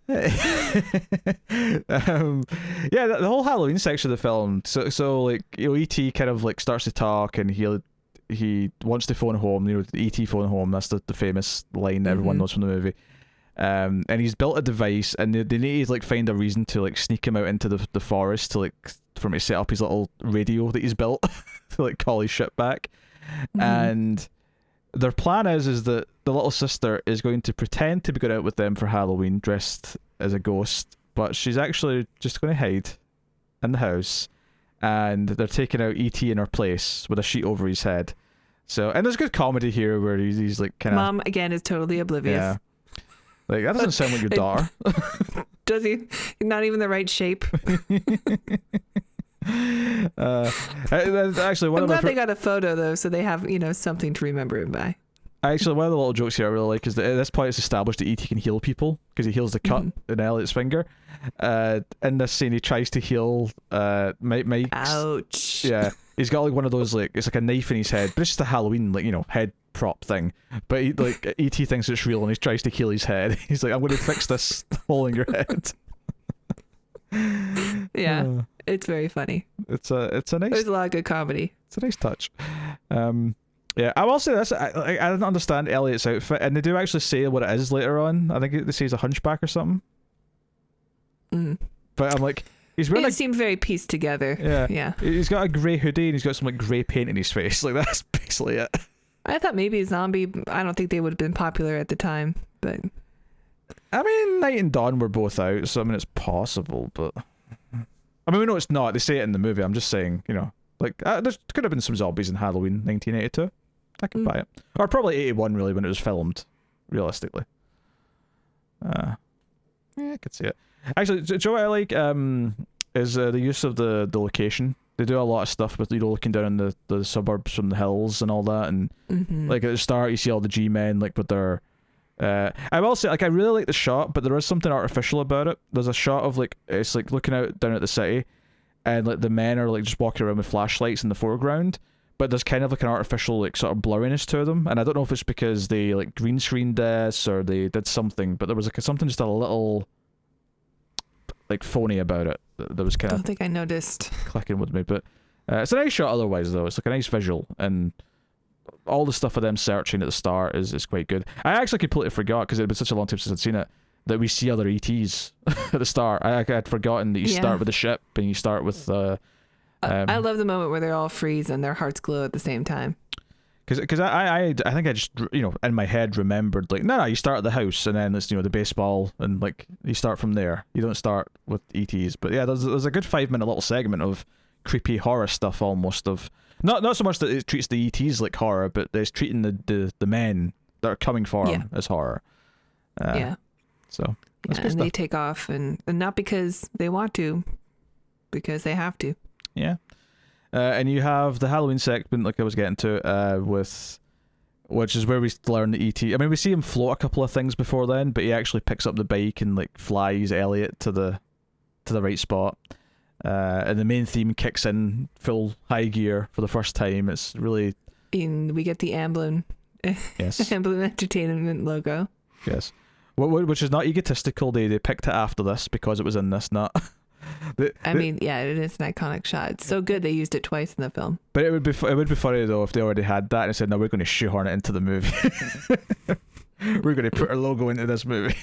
Yeah, the whole Halloween section of the film. So like, E.T. kind of, like, starts to talk, and he wants to phone home. E.T. phone home. That's the famous line that everyone knows from the movie. And he's built a device, and they need to, like, find a reason to, like, sneak him out into the forest to, like, for him to set up his little radio that he's built to, like, call his ship back. And their plan is that the little sister is going to pretend to be going out with them for Halloween dressed as a ghost, but she's actually just going to hide in the house, and they're taking out E.T. in her place with a sheet over his head. So, and there's good comedy here where he's like kind of... Mom, again, is totally oblivious. Yeah. Like, that doesn't sound like your daughter. Does he? Not even the right shape. Actually, I'm glad they got a photo, though, so they have, something to remember him by. Actually, one of the little jokes here I really like is that at this point it's established that E.T. can heal people because he heals the cut in Elliot's finger. In this scene, he tries to heal Mike's... Ouch. Yeah. He's got like one of those, like, it's like a knife in his head, but it's just a Halloween, like, head prop thing. But E.T. thinks it's real and he tries to heal his head. He's like, I'm going to fix this hole in your head. Yeah, it's very funny. It's a nice... There's a lot of good comedy. It's a nice touch. Yeah, I will say this, I didn't understand Elliot's outfit, and they do actually say what it is later on. I think they say he's a hunchback or something. But I'm like... He's wearing it seemed very pieced together. Yeah. He's got a grey hoodie and he's got some like grey paint in his face. Like, that's basically it. I thought maybe a zombie. I don't think they would have been popular at the time, but I mean, Night and Dawn were both out, so I mean it's possible, but I mean we know it's not. They say it in the movie. I'm just saying, like there could have been some zombies in Halloween 1982. I could buy it, or probably 81 really when it was filmed, realistically. Yeah, I could see it. Actually, do you know what I like? Is the use of the location. They do a lot of stuff with looking down in the suburbs from the hills and all that, and like at the start you see all the G-men like with their. I will say, like, I really like the shot, but there is something artificial about it. There's a shot of like it's like looking out down at the city, and like the men are like just walking around with flashlights in the foreground, but there's kind of like an artificial like sort of blurriness to them, and I don't know if it's because they like green screened this or they did something, but there was like something just a little like phony about it. That was kind of... I don't think I noticed. Clicking with me, but it's a nice shot otherwise though. It's like a nice visual, and all the stuff of them searching at the start is quite good. I actually completely forgot, because it had been such a long time since I'd seen it, that we see other ETs at the start. I had forgotten that you start with the ship and you start with... I love the moment where they all freeze and their hearts glow at the same time. Because I think I just, in my head remembered, like, no, you start at the house and then it's, the baseball, and like, you start from there. You don't start with ETs. But yeah, there's a good 5-minute little segment of creepy horror stuff almost, of, not so much that it treats the ETs like horror, but it's treating the men that are coming for him as horror. So, that's good and stuff. they take off, and not because they want to, because they have to. Yeah. And you have the Halloween segment, like I was getting to, which is where we learn the ET. I mean, we see him float a couple of things before then, but he actually picks up the bike and like flies Elliot to the right spot. And the main theme kicks in full high gear for the first time. It's really... And we get the Amblin, Amblin Entertainment logo. Yes. Which is not egotistical. They picked it after this because it was in this, not... I mean, yeah, it is an iconic shot. It's so good they used it twice in the film. But it would be funny though if they already had that and said, no, we're going to shoehorn it into the movie. We're going to put our logo into this movie.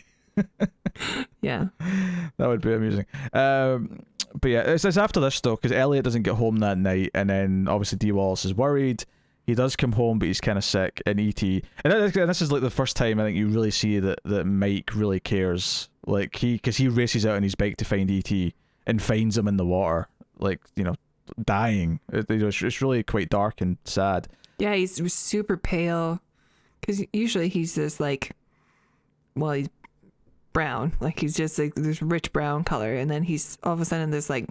Yeah, that would be amusing. But yeah, it's after this though, because Elliot doesn't get home that night, and then obviously Dee Wallace is worried. He does come home, but he's kind of sick, and E.T. And this is like the first time I think you really see that Mike really cares. Like, because he races out on his bike to find E.T. and finds him in the water, like, dying. It's really quite dark and sad. Yeah, he's super pale, because usually he's just like, well, he's brown, like he's just like this rich brown color, and then he's all of a sudden this like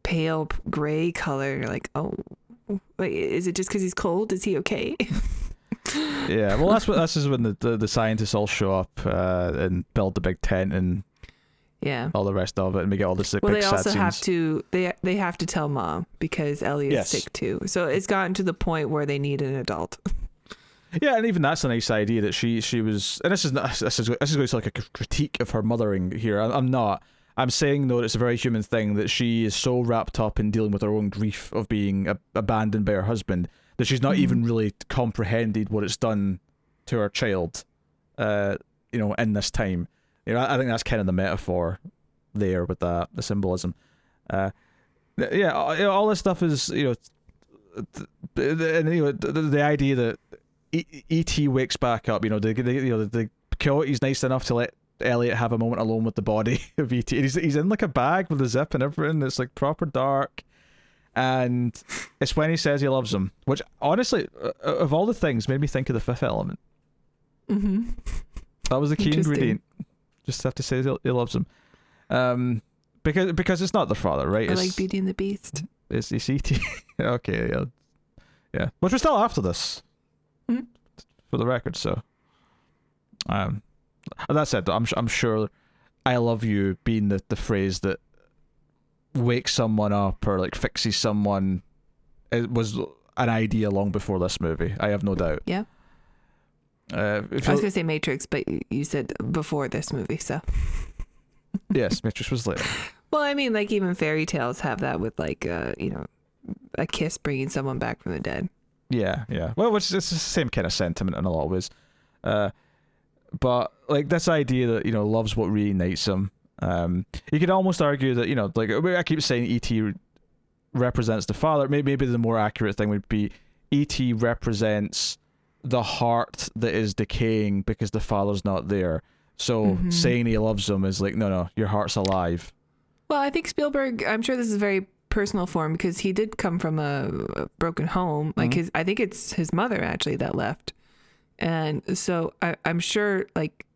pale gray color. You're like, oh, like, is it just because he's cold? Is he okay? Yeah, well, this is when the scientists all show up and build the big tent and all the rest of it, and we get all this big sad scenes. Well, they also have to they have to tell Mom, because Elliot's sick too. So it's gotten to the point where they need an adult. Yeah, and even that's a nice idea that she was, and this is going to sound like a critique of her mothering here. I'm not. I'm saying though, it's a very human thing that she is so wrapped up in dealing with her own grief of being abandoned by her husband that she's not even really comprehended what it's done to her child, in this time. I think that's kind of the metaphor there with that, the symbolism. All this stuff is, the idea that E.T. wakes back up. The coyote's nice enough to let Elliot have a moment alone with the body of E.T. He's in like a bag with a zip and everything. It's like proper dark. And it's when he says he loves him, which honestly, of all the things, made me think of The Fifth Element. Mm-hmm. That was the key ingredient. Just have to say he loves him. Because it's not the father, right? Or like Beauty and the Beast. It's E.T. Okay, yeah. Which we're still after this, for the record. So, that said, I'm sure "I love you" being the phrase that wakes someone up or like fixes someone, it was an idea long before this movie. I have no doubt. Yeah. I was gonna say Matrix, but you said before this movie, so. Yes, Matrix was later. Well, I mean, like even fairy tales have that with like a kiss bringing someone back from the dead. Yeah. Well, which is the same kind of sentiment in a lot of ways. But like this idea that love's what reunites him. You could almost argue that like I keep saying E.T. represents the father. Maybe the more accurate thing would be E.T. represents the heart that is decaying because the father's not there. So saying he loves him is like, no, your heart's alive. Well, I think Spielberg, I'm sure this is very personal for him because he did come from a broken home. Like I think it's his mother actually that left. And so I'm sure like,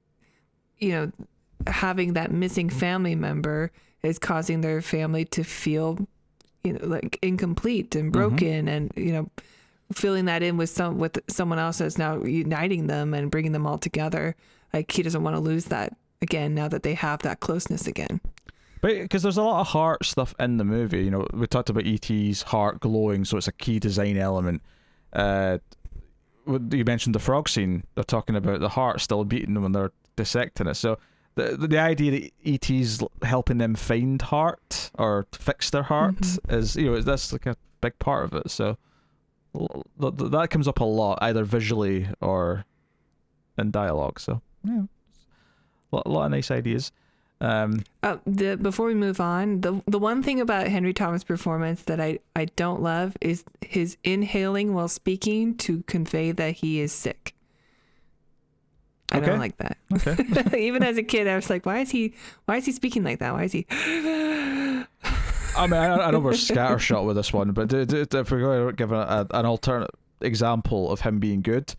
having that missing family member is causing their family to feel, like incomplete and broken and, filling that in with someone else that's now uniting them and bringing them all together. Like he doesn't want to lose that again now that they have that closeness again. But because there's a lot of heart stuff in the movie, we talked about E.T.'s heart glowing, so it's a key design element. You mentioned the frog scene. They're talking about the heart still beating when they're dissecting it. So the idea that E.T.'s helping them find heart or fix their heart is that's like a big part of it. So that comes up a lot, either visually or in dialogue. So yeah, a lot of nice ideas. Before we move on, the one thing about Henry Thomas' performance that I don't love is his inhaling while speaking to convey that he is sick. I don't like that. Okay. Even as a kid, I was like, why is he speaking like that? Why is he? I mean, I know we're scattershot with this one, but if we're going to give an alternate example of him being good,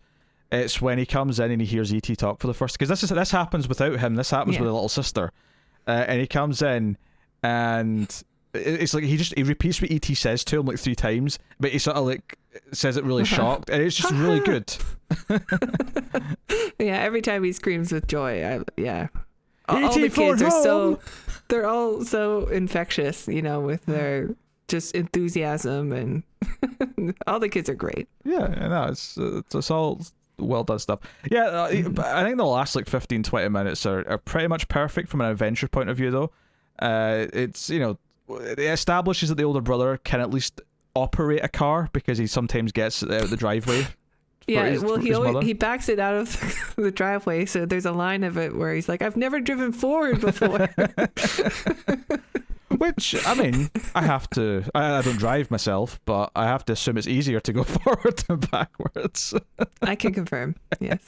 it's when he comes in and he hears E.T. talk for the first, because this happens without him. This happens with a little sister, and he comes in and it's like he repeats what E.T. says to him like 3 times, but he sort of like says it really shocked, and it's just really good. Yeah, every time he screams with joy, all the kids are they're all so infectious, with their just enthusiasm, and all the kids are great. Yeah, no, it's all well done stuff. Yeah, I think the last like 15-20 minutes are pretty much perfect from an adventure point of view, though. It's it establishes that the older brother can at least operate a car because he sometimes gets it out of the driveway. Yeah, he backs it out of the driveway, so there's a line of it where he's like, I've never driven forward before. Which, I mean, I don't drive myself, but I have to assume it's easier to go forward than backwards. I can confirm, yes.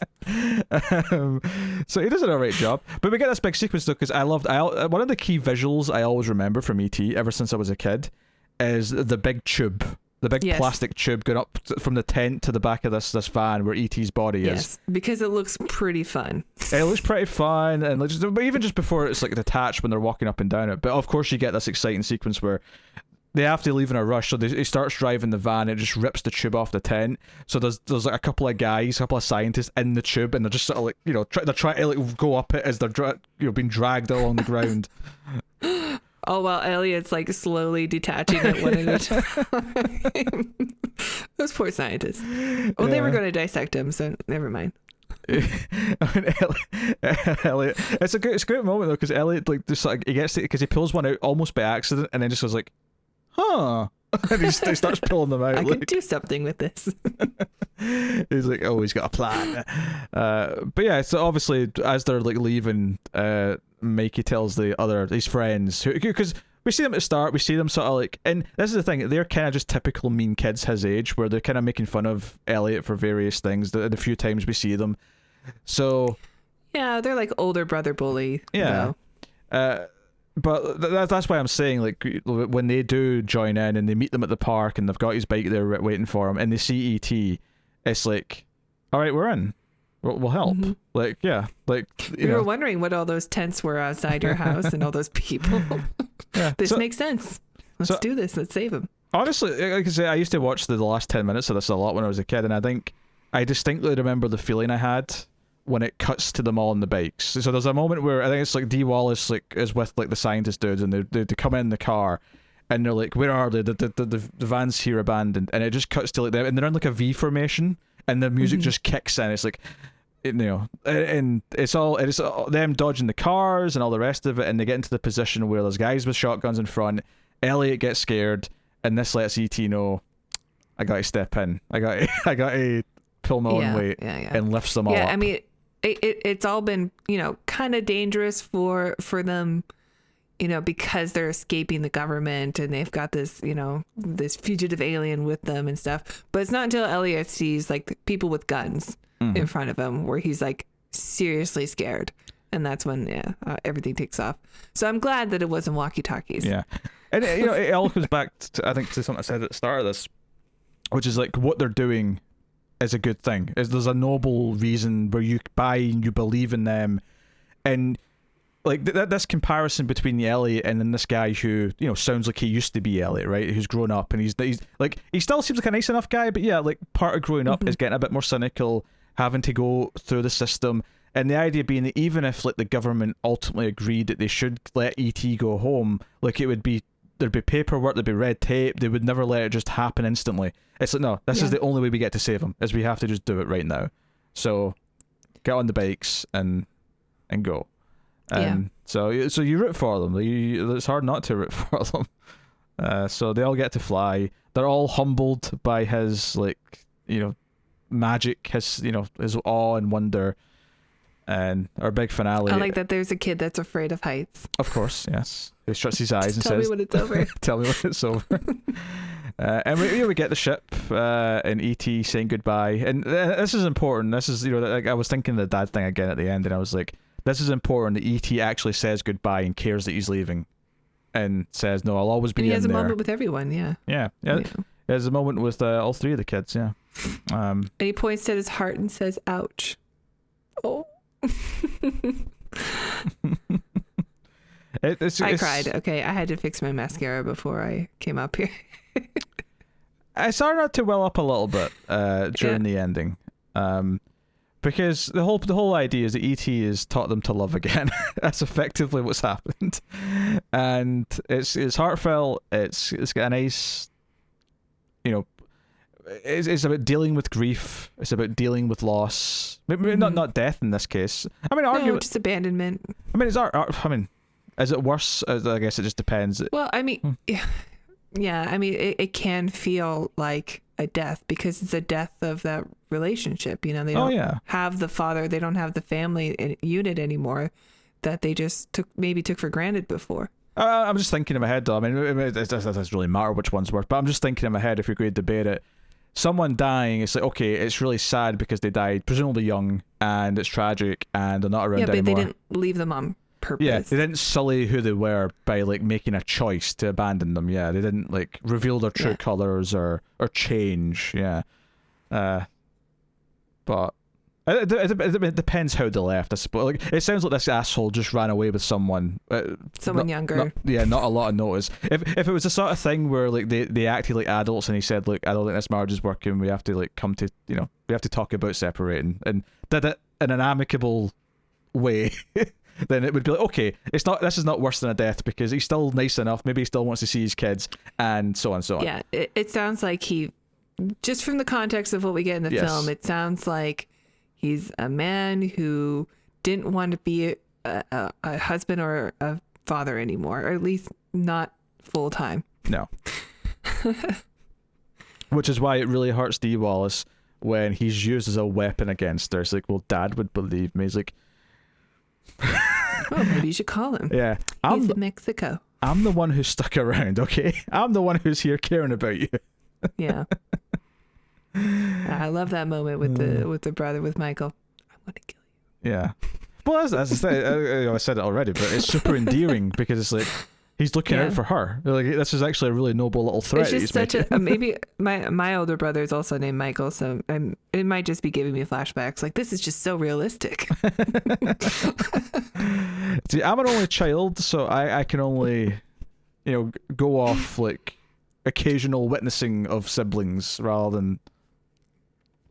So he does an alright job. But we get this big sequence, though, because one of the key visuals I always remember from E.T. ever since I was a kid is the big tube. The big plastic tube going up from the tent to the back of this van where E.T.'s body is. Yes, because it looks pretty fun. It looks pretty fun, and even just before it's like detached when they're walking up and down it. But of course you get this exciting sequence where they have to leave in a rush, so he starts driving the van, it just rips the tube off the tent. So there's like a couple of scientists in the tube, and they're just sort of like, they're trying to like go up it as they're being dragged along the ground. Oh, well, Elliot's like slowly detaching it one at a time. Those poor scientists. Well, they were going to dissect him, so never mind. I mean, Elliot, it's a great moment though, because Elliot like just like he gets it because he pulls one out almost by accident, and then just goes like, "Huh," and he starts pulling them out. I could do something with this. He's like, "Oh, he's got a plan." But yeah, so obviously as they're like leaving, Mikey tells his friends, because we see them at the start, we see them sort of like, and this is the thing, they're kind of just typical mean kids his age, where they're kind of making fun of Elliot for various things the few times we see them. So Yeah, they're like older brother bully. Yeah. But that's why I'm saying, like, when they do join in and they meet them at the park and they've got his bike there waiting for him and they see E.T., it's like, all right, we're in. We'll help. Mm-hmm. Like, yeah. Like, we were wondering what all those tents were outside your house and all those people. Yeah. This makes sense. Let's do this. Let's save him. Honestly, like I say, I used to watch the last 10 minutes of this a lot when I was a kid, and I think I distinctly remember the feeling I had when it cuts to them all on the bikes. So there's a moment where I think it's like Dee Wallace like is with like the scientist dudes, and they come in the car, and they're like, "Where are they? The van's here abandoned," and it just cuts to like them, and they're in like a V formation, and the music just kicks in. It's like, you know, and it's all them dodging the cars and all the rest of it, and they get into the position where there's guys with shotguns in front. Elliot gets scared, and this lets E.T. know, I got to step in. I got to pull my own weight and lifts them all up. Yeah, I mean, it's all been, you know, kind of dangerous for them, you know, because they're escaping the government and they've got this, you know, this fugitive alien with them and stuff. But it's not until Elliot sees like people with guns in front of him where he's like seriously scared. And that's when, everything takes off. So I'm glad that it wasn't walkie-talkies. Yeah. And, you know, it all comes back, to, I think, to something I said at the start of this, which is like what they're doing is a good thing. There's a noble reason where you buy and you believe in them. And like this comparison between the Elliot and then this guy who, you know, sounds like he used to be Elliot, right? Who's grown up, and he's like, he still seems like a nice enough guy, but yeah, like part of growing up is getting a bit more cynical, having to go through the system. And the idea being that even if like the government ultimately agreed that they should let E.T. go home, like there'd be paperwork, there'd be red tape, they would never let it just happen instantly. It's like, no, this is the only way we get to save him, is we have to just do it right now. So get on the bikes and go. So you root for them. It's hard not to root for them. So they all get to fly. They're all humbled by his, like, you know, magic, his, you know, his awe and wonder. And our big finale. I like that there's a kid that's afraid of heights. Of course, yes. He shuts his eyes and tell says, me when it's over. Tell me when it's over. And we get the ship and E.T. saying goodbye. And this is important. This is, you know, like I was thinking the dad thing again at the end, and I was like, this is important that E.T. actually says goodbye and cares that he's leaving. And says, no, I'll always be in there. And he has a moment with everyone, yeah. Yeah. He has a moment with all three of the kids, yeah. And he points at his heart and says, ouch. Oh. I cried. Okay, I had to fix my mascara before I came up here. I started to well up a little bit during the ending, because the whole idea is that E.T. has taught them to love again. That's effectively what's happened, and it's heartfelt. It's got a nice, you know. It's about dealing with grief. It's about dealing with loss. Maybe not death in this case. I mean, arguably, just abandonment. I mean, I mean, is it worse? I guess it just depends. Well, I mean, yeah. I mean, it can feel like a death because it's a death of that relationship. You know, they don't have the father. They don't have the family unit anymore that they just took for granted before. I'm just thinking in my head, though. I mean, it doesn't really matter which one's worse, but I'm just thinking in my head, if you're going to debate it, someone dying, it's like, okay, it's really sad because they died presumably young, and it's tragic, and they're not around anymore. Yeah, but they didn't leave them on purpose. Yeah, they didn't sully who they were by like making a choice to abandon them. Yeah, they didn't like reveal their true colors or change. Yeah, but it depends how they left, I suppose. Like, it sounds like this asshole just ran away with someone younger. Not a lot of notice. If it was the sort of thing where like they acted like adults and he said, look, I don't think this marriage is working, we have to like come to, you know, we have to talk about separating, and did it in an amicable way, then it would be like, okay, this is not worse than a death because he's still nice enough, maybe he still wants to see his kids, and so on and so on. Yeah, it sounds like just from the context of what we get in the film, it sounds like he's a man who didn't want to be a husband or a father anymore, or at least not full time. No. Which is why it really hurts Dee Wallace when he's used as a weapon against her. It's like, well, Dad would believe me. He's like, oh, maybe you should call him. Yeah. He's in Mexico. I'm the one who stuck around, okay? I'm the one who's here caring about you. Yeah. I love that moment with the brother with Michael. I want to kill you. Yeah. Well, as I said, I said it already, but it's super endearing because it's like he's looking out for her. Like, this is actually a really noble little threat. It's just such a maybe my older brother is also named Michael, so it might just be giving me flashbacks. Like, this is just so realistic. See, I'm an only child, so I can only, go off like occasional witnessing of siblings rather than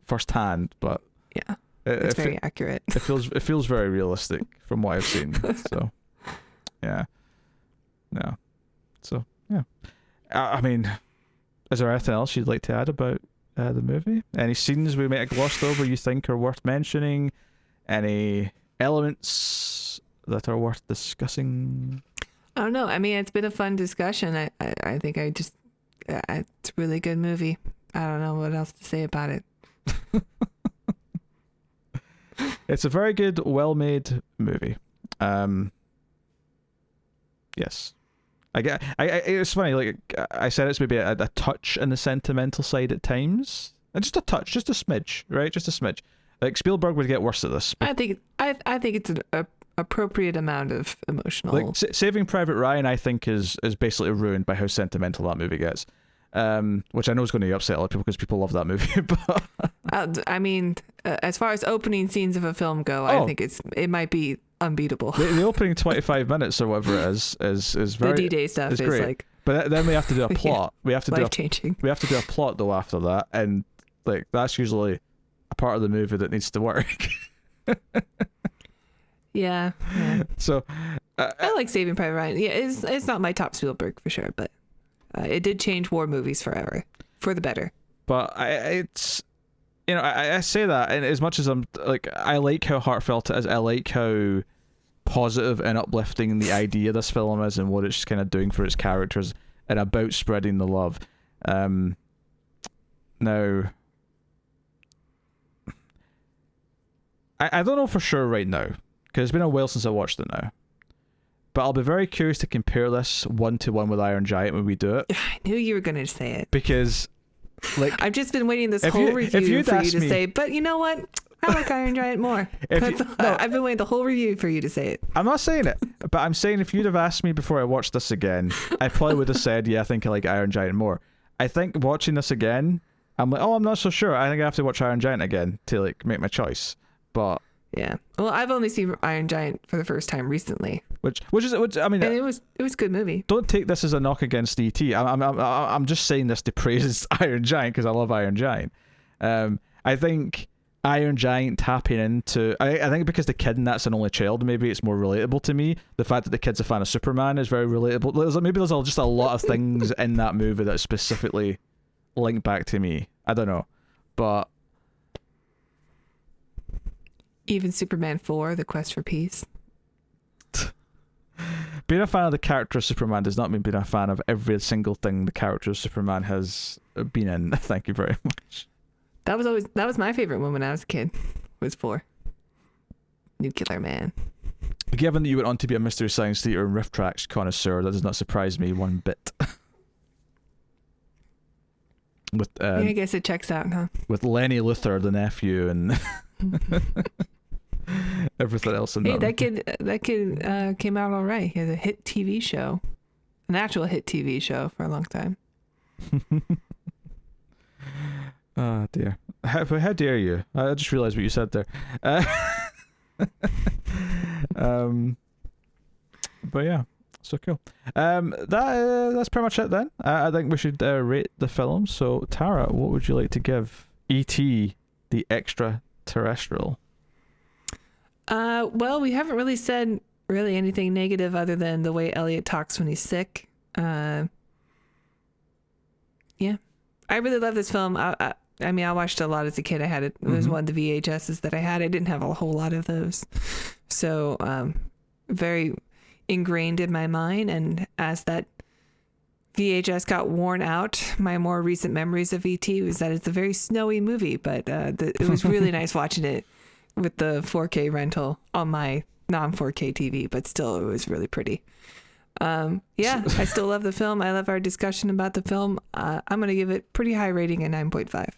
firsthand. But yeah, it's very accurate. It feels very realistic from what I've seen. So yeah. No. So, yeah. I mean, is there anything else you'd like to add about the movie? Any scenes we might have glossed over you think are worth mentioning? Any elements that are worth discussing? I don't know. I mean, it's been a fun discussion. I think it's a really good movie. I don't know what else to say about it. It's a very good, well-made movie. Yes. It's funny, like I said, it's maybe a touch on the sentimental side at times. And just a touch, just a smidge, right? Just a smidge. Like, Spielberg would get worse at this. I think it's an appropriate amount of emotional. Like, Saving Private Ryan, I think, is basically ruined by how sentimental that movie gets. Which I know is going to upset a lot of people because people love that movie. But I mean, as far as opening scenes of a film go, I think it might be unbeatable. The opening 25 minutes or whatever it is very, the D-Day stuff is great. like. But then we have to do a plot. We have to life-changing. We have to do a plot though after that, and like that's usually a part of the movie that needs to work. Yeah. So I like Saving Private Ryan. Yeah, it's not my top Spielberg for sure, but it did change war movies forever for the better. But I say that, and as much as I'm like, I like how heartfelt it is. I like how positive and uplifting the idea of this film is and what it's kind of doing for its characters and about spreading the love. Now, I don't know for sure right now, because it's been a while since I watched it now. But I'll be very curious to compare this 1-to-1 with Iron Giant when we do it. I knew you were going to say it. Because, like, I've just been waiting this whole review for you to say, but you know what? I like Iron Giant more. I've been waiting the whole review for you to say it. I'm not saying it, but I'm saying if you'd have asked me before I watched this again, I probably would have said, yeah, I think I like Iron Giant more. I think watching this again, I'm like, oh, I'm not so sure. I think I have to watch Iron Giant again to like make my choice. But yeah, well, I've only seen Iron Giant for the first time recently, which I mean, and it was a good movie. Don't take this as a knock against E.T. I'm just saying this to praise Iron Giant because I love Iron Giant. I think Iron Giant tapping into, I think because the kid and that's an only child, maybe it's more relatable to me. The fact that the kid's a fan of Superman is very relatable. Maybe there's just a lot of things in that movie that specifically link back to me. I don't know, but even Superman 4, The Quest for Peace. Being a fan of the character of Superman does not mean being a fan of every single thing the character of Superman has been in. Thank you very much. That was my favorite one when I was a kid. Was 4. Nuclear Man. Given that you went on to be a Mystery Science Theater and riff tracks connoisseur, that does not surprise me one bit. With yeah, I guess it checks out, huh? With Lenny Luthor, the nephew, and everything else in that. Hey, that kid came out all right. He had a hit TV show, an actual hit TV show for a long time. Oh dear! How dare you? I just realized what you said there. But yeah, so cool. That's pretty much it then. I think we should rate the film. So Tara, what would you like to give E.T. the Extra-Terrestrial? Well, we haven't really said anything negative other than the way Elliot talks when he's sick. Yeah, I really love this film. I mean, I watched a lot as a kid. I had it. It was one of the VHSs that I had. I didn't have a whole lot of those, so very ingrained in my mind. And as that VHS got worn out, my more recent memories of E.T. was that it's a very snowy movie, but it was really nice watching it with the 4K rental on my non-4K TV. But still, it was really pretty. Yeah, I still love the film. I love our discussion about the film. I'm going to give it pretty high rating at 9.5.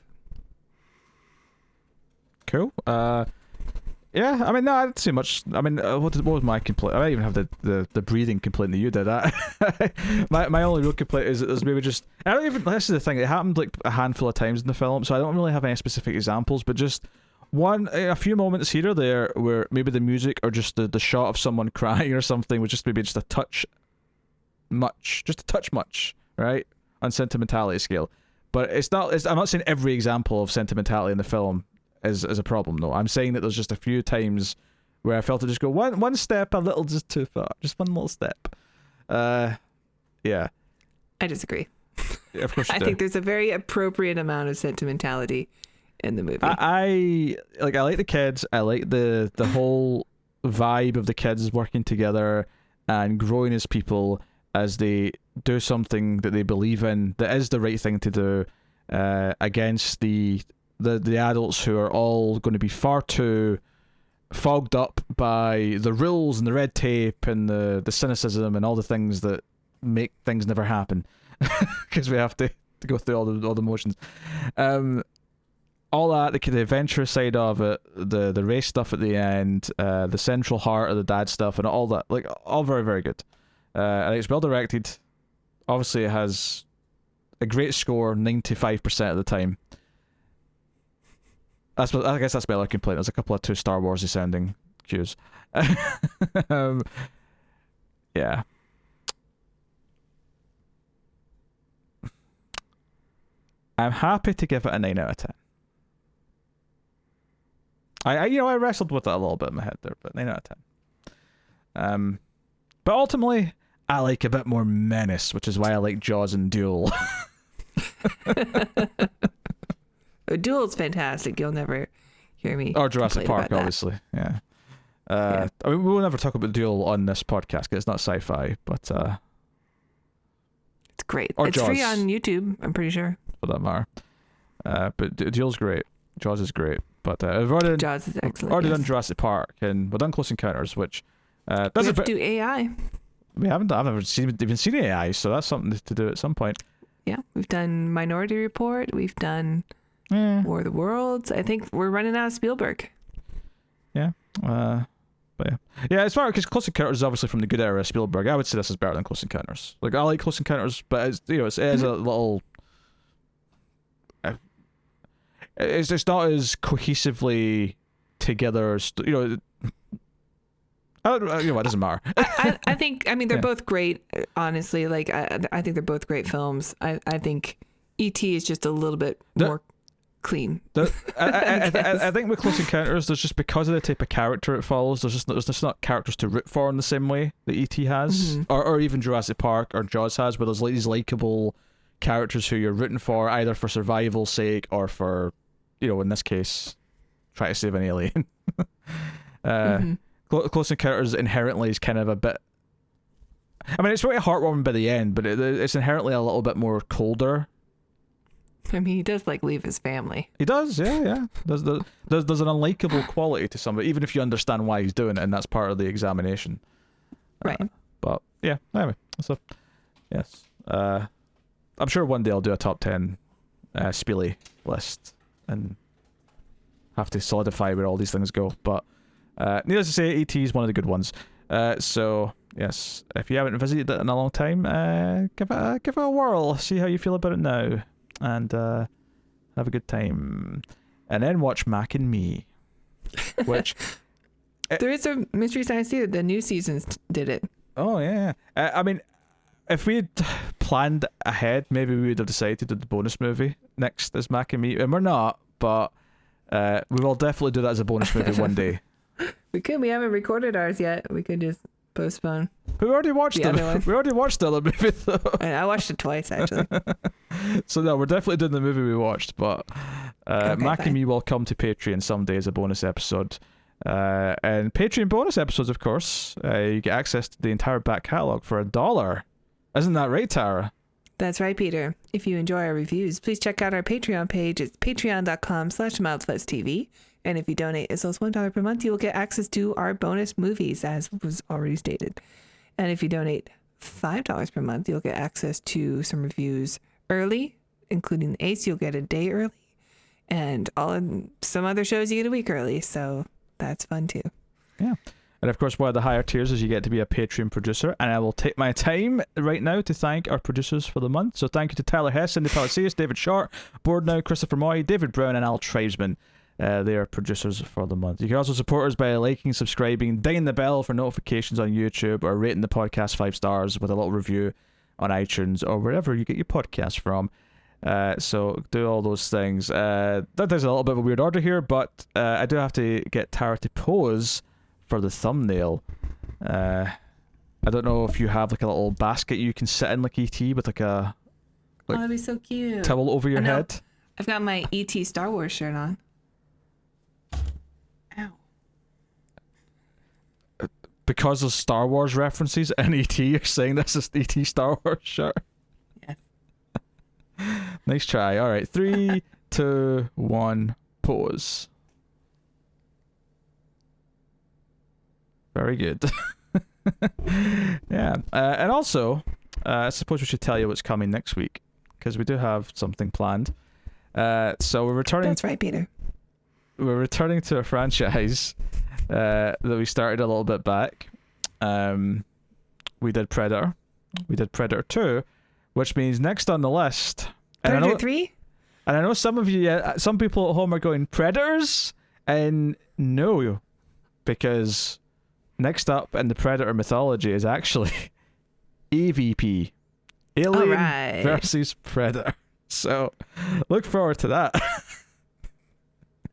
Cool. Yeah, I mean, no, I didn't see much. I mean, what was my complaint? I didn't even have the breathing complaint that you did. My only real complaint is that there's maybe just, I don't even, this is the thing, it happened like a handful of times in the film, so I don't really have any specific examples, but just a few moments here or there where maybe the music or just the shot of someone crying or something was just maybe just a touch much, right? On sentimentality scale. But I'm not saying every example of sentimentality in the film is a problem, though. I'm saying that there's just a few times where I felt to just go one step a little just too far. Just one little step. Yeah. I disagree. Yeah, of course you I do. think there's a very appropriate amount of sentimentality in the movie. I like the kids. I like the whole vibe of the kids working together and growing as people as they do something that they believe in that is the right thing to do against the adults who are all going to be far too fogged up by the rules and the red tape and the cynicism and all the things that make things never happen because we have to go through all the motions. All that, the adventurous side of it, the race stuff at the end, the central heart of the dad stuff and all that, like all very, very good. I think it's well directed. Obviously it has a great score 95% of the time. I guess that's my other complaint. There's a couple of too Star Wars-y sounding cues. Yeah. I'm happy to give it a 9 out of 10. I wrestled with it a little bit in my head there, but 9 out of 10. But ultimately, I like a bit more menace, which is why I like Jaws and Duel. Duel's fantastic. You'll never hear me. Or Jurassic Park, that. obviously. Yeah. I mean, we'll never talk about Duel on this podcast because it's not sci-fi, but it's great. Or it's Jaws, free on YouTube, I'm pretty sure. for that matter. But Duel's great. Jaws is great. But we've already Jaws is excellent. already done Jurassic Park, and we've done Close Encounters, which we have to do AI. We haven't. I've never even seen AI, so that's something to do at some point. Yeah, we've done Minority Report. We've done War of the Worlds. I think we're running out of Spielberg. Yeah. But yeah, as far because Close Encounters is obviously from the good era of Spielberg. I would say this is better than Close Encounters. Like I like Close Encounters, but it's, it is a little. It's not as cohesively together. It doesn't matter. I think. I mean, they're both great. Honestly, like I think they're both great films. I think E.T. is just a little bit more clean. I think with Close Encounters, there's just because of the type of character it follows. There's just not characters to root for in the same way that E.T. has, or even Jurassic Park or Jaws has, where there's like these likable characters who you're rooting for either for survival's sake or for, in this case, try to save an alien. Close Encounters inherently is kind of a bit. I mean, it's really heartwarming by the end, but it's inherently a little bit more colder. I mean, he does leave his family. He does, yeah. There's an unlikable quality to somebody, even if you understand why he's doing it, and that's part of the examination. Right. But yeah, anyway, so yes, I'm sure one day I'll do a top 10 Spiely list and have to solidify where all these things go. But needless to say, E.T. is one of the good ones. So yes, if you haven't visited it in a long time, give it a whirl. See how you feel about it now, and have a good time. And then watch Mac and Me, which there is a Mystery Science Theater. The new seasons did it. Oh yeah. I mean, if we had planned ahead, maybe we would have decided to do the bonus movie next as Mac and Me, and we're not. But we will definitely do that as a bonus movie one day. We could. We haven't recorded ours yet. We could just postpone. We already watched the other one. We already watched the other movie though. I watched it twice actually. So no, we're definitely doing the movie we watched, but Mac and Me will come to Patreon someday as a bonus episode. And Patreon bonus episodes, of course, you get access to the entire back catalogue for $1. Isn't that right, Tara? That's right, Peter. If you enjoy our reviews, please check out our Patreon page. It's patreon.com/MildFuzzTV. And if you donate as low as $1 per month, you will get access to our bonus movies, as was already stated. And if you donate $5 per month, you'll get access to some reviews early, including the Ace. You'll get a day early, and some other shows you get a week early. So that's fun too. Yeah. And of course, one of the higher tiers is you get to be a Patreon producer. And I will take my time right now to thank our producers for the month. So thank you to Tyler Hess, Cindy Palacios, David Short, Boardnow, Christopher Moy, David Brown, and Al Tribesman. They are producers for the month. You can also support us by liking, subscribing, dinging the bell for notifications on YouTube, or rating the podcast 5 stars with a little review on iTunes or wherever you get your podcasts from. So do all those things. That is a little bit of a weird order here, but I do have to get Tara to pose for the thumbnail. I don't know if you have like a little basket you can sit in like ET with like a that'd be so cute. towel over your head. I've got my ET Star Wars shirt on. Ow. Because of Star Wars references and ET, you're saying this is ET Star Wars shirt? Yes. Nice try. All right, 3, 2, 1, pause. Very good. Yeah. And also, I suppose we should tell you what's coming next week, because we do have something planned. So we're returning. That's right, Peter. We're returning to a franchise that we started a little bit back. We did Predator. We did Predator 2, which means next on the list. Predator 3? And I know some of you, some people at home are going, Predators? And no, because next up in the Predator mythology is actually EVP. Alien versus Predator. So look forward to that.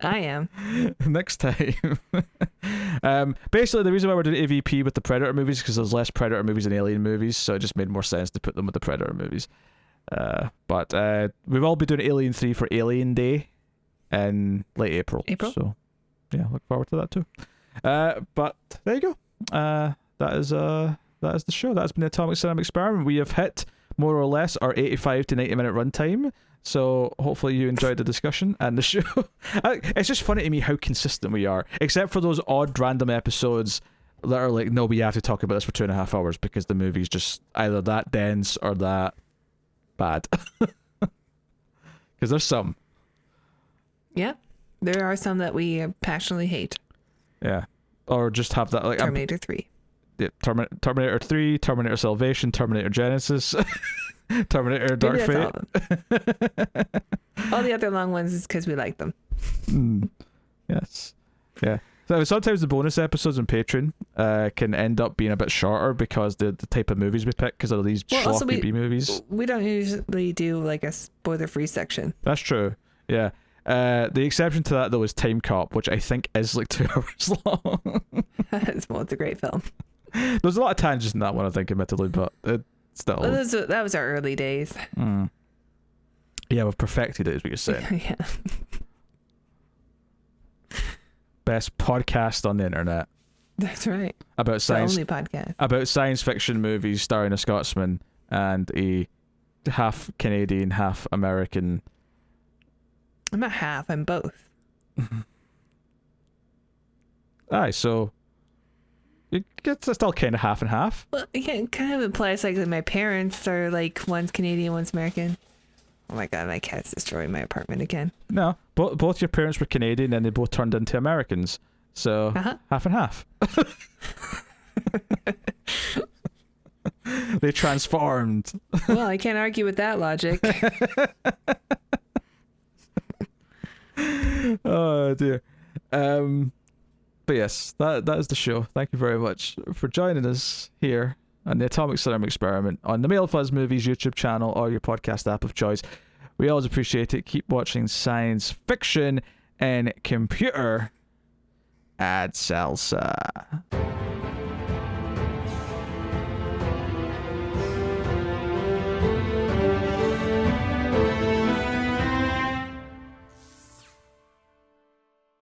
I am. Next time. Basically, the reason why we're doing AVP with the Predator movies is because there's less Predator movies than Alien movies, so it just made more sense to put them with the Predator movies. But we will be doing Alien 3 for Alien Day in late April. So, yeah, look forward to that too. But there you go. That is the show. That has been the Atomic Cinema Experiment. We have hit more or less our 85 to 90 minute runtime. So hopefully you enjoyed the discussion and the show. It's just funny to me how consistent we are, except for those odd random episodes that are like, no, we have to talk about this for 2.5 hours because the movie's just either that dense or that bad. Because there's some. Yeah, there are some that we passionately hate. Yeah, or just have that like Terminator 3. Yeah, Terminator 3, Terminator Salvation, Terminator Genesis. Terminator Dark Fate. All the other long ones is because we like them. Yes. Yeah. So sometimes the bonus episodes on Patreon can end up being a bit shorter because the type of movies we pick, because of these schlocky B movies. We don't usually do like a spoiler-free section. That's true. Yeah. The exception to that though is Time Cop, which I think is like 2 hours long. It's a great film. There's a lot of tangents in that one, I think, admittedly, but still. Well, that was our early days. Yeah, we've perfected it, is what you're saying. Yeah. Best podcast on the internet. That's right. About science. The only podcast. About science fiction movies starring a Scotsman and a half Canadian, half American. I'm not half, I'm both. Aye, so it's still kind of half and half. Well, yeah, it kind of implies like that my parents are like, one's Canadian, one's American. Oh my god, my cat's destroying my apartment again. No, both your parents were Canadian and they both turned into Americans. So half and half. They transformed. Well, I can't argue with that logic. Oh dear. But yes, that is the show. Thank you very much for joining us here on the Atomic Cinema Experiment on the Mail Fuzz Movies YouTube channel or your podcast app of choice. We always appreciate it. Keep watching science fiction and computer ad salsa.